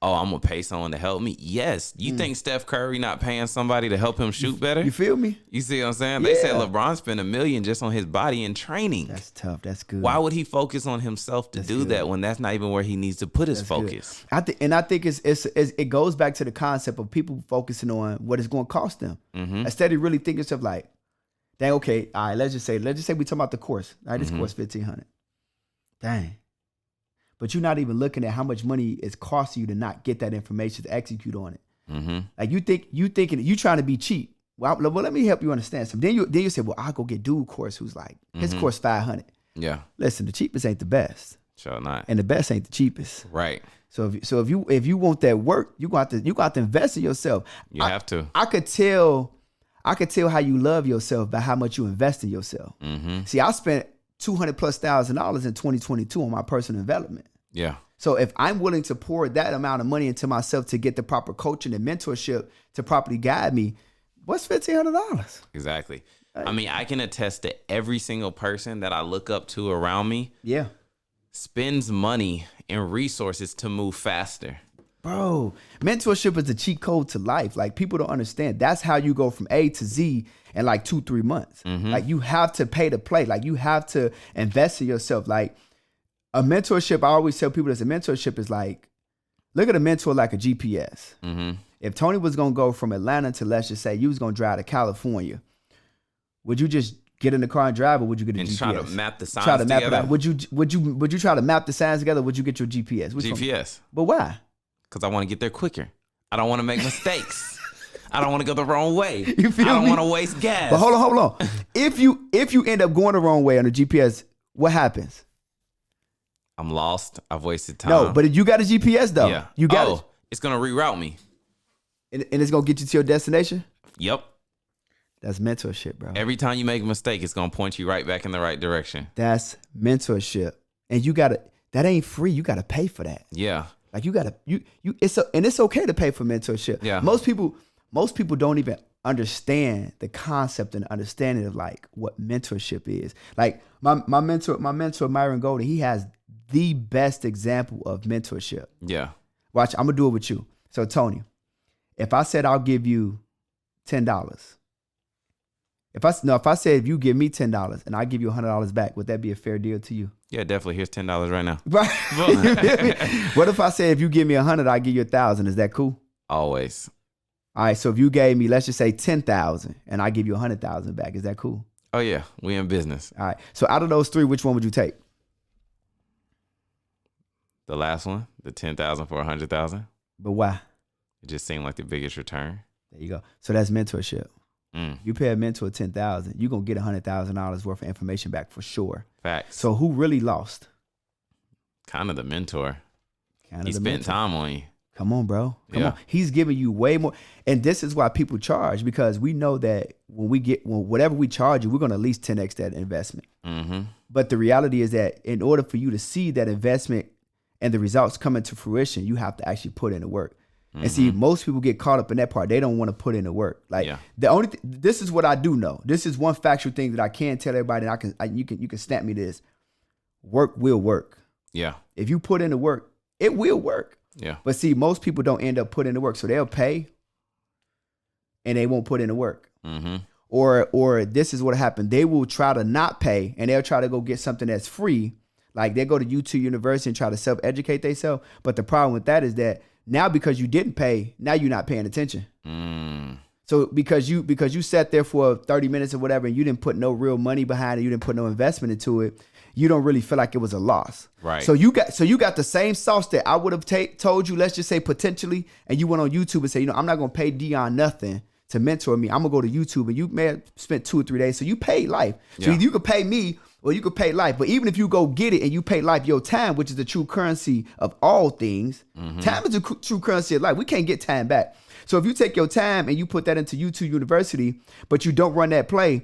Speaker 2: oh, I'm going to pay someone to help me. Yes. You think Steph Curry not paying somebody to help him shoot better?
Speaker 1: You feel me?
Speaker 2: You see what I'm saying?
Speaker 1: Yeah.
Speaker 2: They said LeBron spent $1 million just on his body and training.
Speaker 1: That's tough. That's good.
Speaker 2: Why would he focus on himself to do that when that's not even where he needs to put his focus?
Speaker 1: I think it goes back to the concept of people focusing on what it's going to cost them.
Speaker 2: Mm-hmm.
Speaker 1: Instead of really thinking stuff like, dang, okay, all right, let's just say we talking about the course. All right, this course $1,500. Dang. But you're not even looking at how much money it's costing you to not get that information to execute on it.
Speaker 2: Mm-hmm.
Speaker 1: Like you trying to be cheap. Well, let me help you understand something. Then you say, well, I'll go get dude course who's like his course $500.
Speaker 2: Yeah.
Speaker 1: Listen, the cheapest ain't the best,
Speaker 2: Sure not.
Speaker 1: and the best ain't the cheapest.
Speaker 2: Right.
Speaker 1: So if you want that work, you got to invest in yourself.
Speaker 2: You have to.
Speaker 1: I could tell how you love yourself by how much you invest in yourself.
Speaker 2: Mm-hmm.
Speaker 1: See, I spent $200,000+ in 2022 on my personal development.
Speaker 2: Yeah.
Speaker 1: So if I'm willing to pour that amount of money into myself to get the proper coaching and mentorship to properly guide me, what's $1,500?
Speaker 2: Exactly. I mean, I can attest to every single person that I look up to around me.
Speaker 1: Yeah.
Speaker 2: Spends money and resources to move faster.
Speaker 1: Bro, mentorship is a cheat code to life. Like, people don't understand. That's how you go from A to Z in like 2-3 months.
Speaker 2: Mm-hmm.
Speaker 1: Like, you have to pay to play. Like, you have to invest in yourself. Like, a mentorship, I always tell people that a mentorship is like, look at a mentor like a GPS.
Speaker 2: Mm-hmm.
Speaker 1: If Tony was going to go from Atlanta to, let's just say, you was going to drive to California, would you just get in the car and drive, or would you get a GPS?
Speaker 2: Try to map the signs together.
Speaker 1: Map it out. Would you try to map the signs together? Or would you get your GPS? Which
Speaker 2: GPS.
Speaker 1: One? But why?
Speaker 2: Because I want to get there quicker. I don't want to make mistakes. I don't want to go the wrong way.
Speaker 1: You feel
Speaker 2: I don't
Speaker 1: me?
Speaker 2: want to waste gas.
Speaker 1: But hold on. If you end up going the wrong way on the GPS, what happens?
Speaker 2: I'm lost. I've wasted time.
Speaker 1: No, but you got a GPS though.
Speaker 2: Yeah.
Speaker 1: You got it.
Speaker 2: It's going to reroute me.
Speaker 1: And it's going to get you to your destination?
Speaker 2: Yep.
Speaker 1: That's mentorship, bro.
Speaker 2: Every time you make a mistake, it's going to point you right back in the right direction.
Speaker 1: That's mentorship. And that ain't free. You got to pay for that.
Speaker 2: Yeah.
Speaker 1: Like, it's okay to pay for mentorship.
Speaker 2: Yeah.
Speaker 1: Most people don't even understand the concept and understanding of like what mentorship is. Like my mentor Myron Golden, he has the best example of mentorship.
Speaker 2: Yeah.
Speaker 1: Watch, I'm gonna do it with you. So Tony, if I said I'll give you $10, if I said if you give me $10 and I give you $100 back, would that be a fair deal to you?
Speaker 2: Yeah, definitely. Here's $10 right now.
Speaker 1: Right. What if I said if you give me 100, I give you 1,000? Is that cool?
Speaker 2: Always.
Speaker 1: All right. So if you gave me, let's just say 10,000, and I give you 100,000 back, is that cool?
Speaker 2: Oh yeah, we in business.
Speaker 1: All right. So out of those three, which one would you take?
Speaker 2: The last one, the 10,000 for 100,000.
Speaker 1: But why?
Speaker 2: It just seemed like the biggest return.
Speaker 1: There you go. So that's mentorship.
Speaker 2: Mm.
Speaker 1: You pay a mentor 10,000, you're gonna get $100,000 worth of information back for sure.
Speaker 2: Facts.
Speaker 1: So who really lost?
Speaker 2: Kind of the mentor.
Speaker 1: Kind of
Speaker 2: He
Speaker 1: the
Speaker 2: spent
Speaker 1: mentor.
Speaker 2: time on you.
Speaker 1: Come on, bro. Come
Speaker 2: Yeah.
Speaker 1: on. He's giving you way more. And this is why people charge, because we know that when whatever we charge you, we're gonna at least 10x that investment.
Speaker 2: Mm-hmm.
Speaker 1: But the reality is that in order for you to see that investment and the results coming to fruition, you have to actually put in the work. And see, most people get caught up in that part. They don't want to put in the work. Like,
Speaker 2: Yeah.
Speaker 1: the only this is what I do know. This is one factual thing that I can tell everybody. And you can snap me this. Work will work.
Speaker 2: Yeah.
Speaker 1: If you put in the work, it will work.
Speaker 2: Yeah.
Speaker 1: But see, most people don't end up putting in the work, so they'll pay, and they won't put in the work.
Speaker 2: Mm-hmm.
Speaker 1: or this is what happened. They will try to not pay, and they'll try to go get something that's free. Like they go to YouTube University and try to self-educate themselves. But the problem with that is that now because you didn't pay, now you're not paying attention. So because you sat there for 30 minutes or whatever, and you didn't put no real money behind it, you didn't put no investment into it, you don't really feel like it was a loss.
Speaker 2: Right.
Speaker 1: So you got the same sauce that I would have told you, let's just say potentially, and you went on YouTube and say, I'm not gonna pay Dion nothing to mentor me. I'm gonna go to YouTube, and you may have spent 2 or 3 days. So you paid life. So either you could pay me or you could pay life. But even if you go get it and you pay life, your time, which is the true currency of all things, time is the true currency of life. We can't get time back. So if you take your time and you put that into YouTube University, but you don't run that play,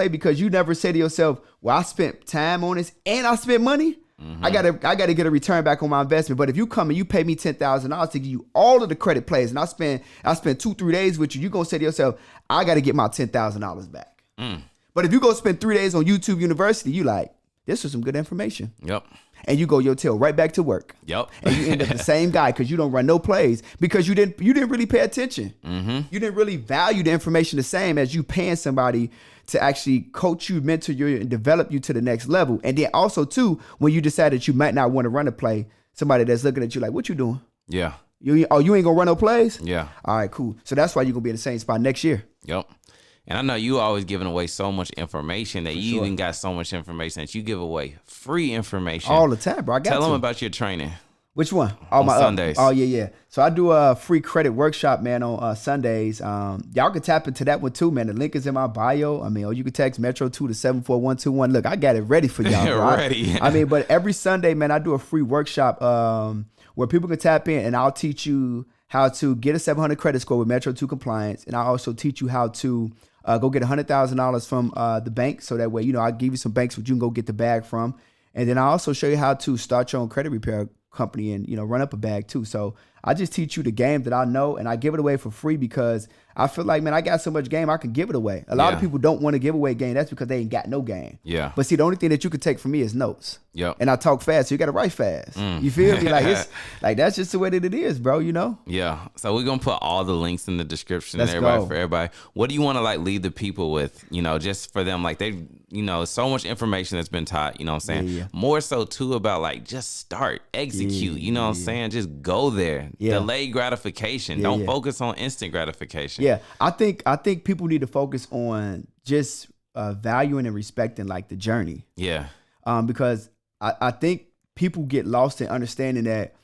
Speaker 1: because you never say to yourself, well, I spent time on this and I spent money. I gotta get a return back on my investment. But if you come and you pay me $10,000 to give you all of the credit plays, and I spend 2-3 days with you, you're gonna say to yourself, I gotta get my $10,000 back. But if you go spend 3 days on YouTube University, you like, this was some good information.
Speaker 2: Yep.
Speaker 1: And you go your tail right back to work.
Speaker 2: Yep.
Speaker 1: And you end up the same guy because you don't run no plays because you didn't really pay attention. You didn't really value the information the same as you paying somebody to actually coach you, mentor you, and develop you to the next level. And then also too, when you decide that you might not want to run a play, somebody that's looking at you like, what you doing?
Speaker 2: Yeah.
Speaker 1: You ain't gonna run no plays?
Speaker 2: Yeah.
Speaker 1: All right, cool. So that's why you're gonna be in the same spot next year.
Speaker 2: Yep. And I know you always giving away so much information that you even got so much information that you give away free information
Speaker 1: all the time, bro.
Speaker 2: Tell them about your training.
Speaker 1: Which one?
Speaker 2: On Sundays.
Speaker 1: Yeah. So I do a free credit workshop, man, on Sundays. Y'all can tap into that one too, man. The link is in my bio. I mean, or you can text Metro 2 to 74121. Look, I got it ready for y'all, bro.
Speaker 2: Ready.
Speaker 1: I mean, but every Sunday, man, I do a free workshop where people can tap in, and I'll teach you how to get a 700 credit score with Metro 2 compliance, and I also teach you how to go get $100,000 from the bank, so that way, I give you some banks which you can go get the bag from. And then I also show you how to start your own credit repair company and, run up a bag too. So I just teach you the game that I know, and I give it away for free because I feel like, man, I got so much game, I can give it away. A lot of people don't want to give away game. That's because they ain't got no game. Yeah. But see, the only thing that you can take from me is notes. Yep. And I talk fast, so you got to write fast. You feel me? Like it's like that's just the way that it is, bro.
Speaker 2: Yeah. So we're gonna put all the links in the description for everybody. What do you want to leave the people with? Just for them, like they, so much information that's been taught. You know what I'm saying? Yeah. More so too about just start, execute. You know what I'm saying? Just go there. Yeah. Delay gratification. Don't focus on instant gratification.
Speaker 1: Yeah. I think people need to focus on just valuing and respecting the journey. Yeah. Because I think people get lost in understanding that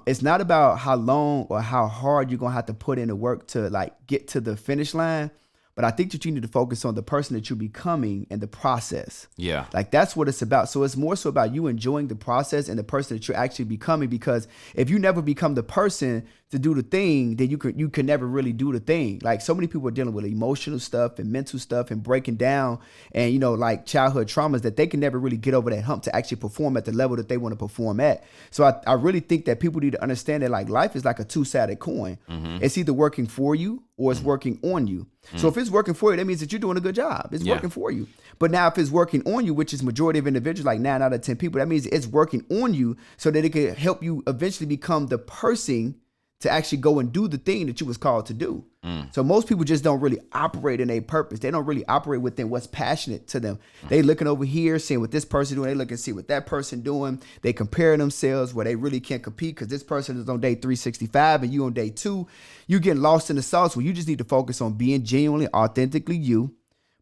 Speaker 1: it's not about how long or how hard you're gonna have to put in the work to get to the finish line, but I think that you need to focus on the person that you're becoming and the process. Yeah. That's what it's about. So it's more so about you enjoying the process and the person that you're actually becoming, because if you never become the person to do the thing, then you can never really do the thing. So many people are dealing with emotional stuff and mental stuff and breaking down and, childhood traumas that they can never really get over that hump to actually perform at the level that they want to perform at. So I really think that people need to understand that life is like a two-sided coin. It's either working for you or it's working on you. So if it's working for you, that means that you're doing a good job. It's working for you. But now if it's working on you, which is majority of individuals, 9 out of 10 people, that means it's working on you so that it can help you eventually become the person to actually go and do the thing that you was called to do. So most people just don't really operate in a purpose. They don't really operate within what's passionate to them. They looking over here, seeing what this person doing. They look and see what that person doing. They comparing themselves where they really can't compete because this person is on day 365 and you on day 2. You getting lost in the sauce where you just need to focus on being genuinely, authentically you.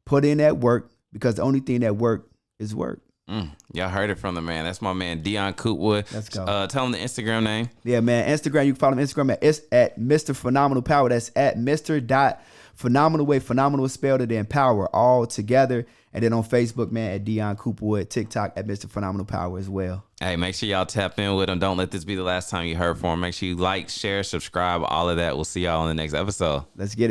Speaker 1: Put in that work, because the only thing that work is work.
Speaker 2: Y'all heard it from the man. That's my man, Dion Coopwood.
Speaker 1: Let's go.
Speaker 2: Tell him the Instagram name.
Speaker 1: Yeah, man. Instagram, you can follow him Instagram at Mr. Phenomenal Power. That's at Mr.Phenomenal way. Phenomenal is spelled and then power all together. And then on Facebook, man, at Dion Coopwood. TikTok at Mr. Phenomenal Power as well.
Speaker 2: Hey, make sure y'all tap in with him. Don't let this be the last time you heard from him. Make sure you like, share, subscribe, all of that. We'll see y'all on the next episode.
Speaker 1: Let's get it.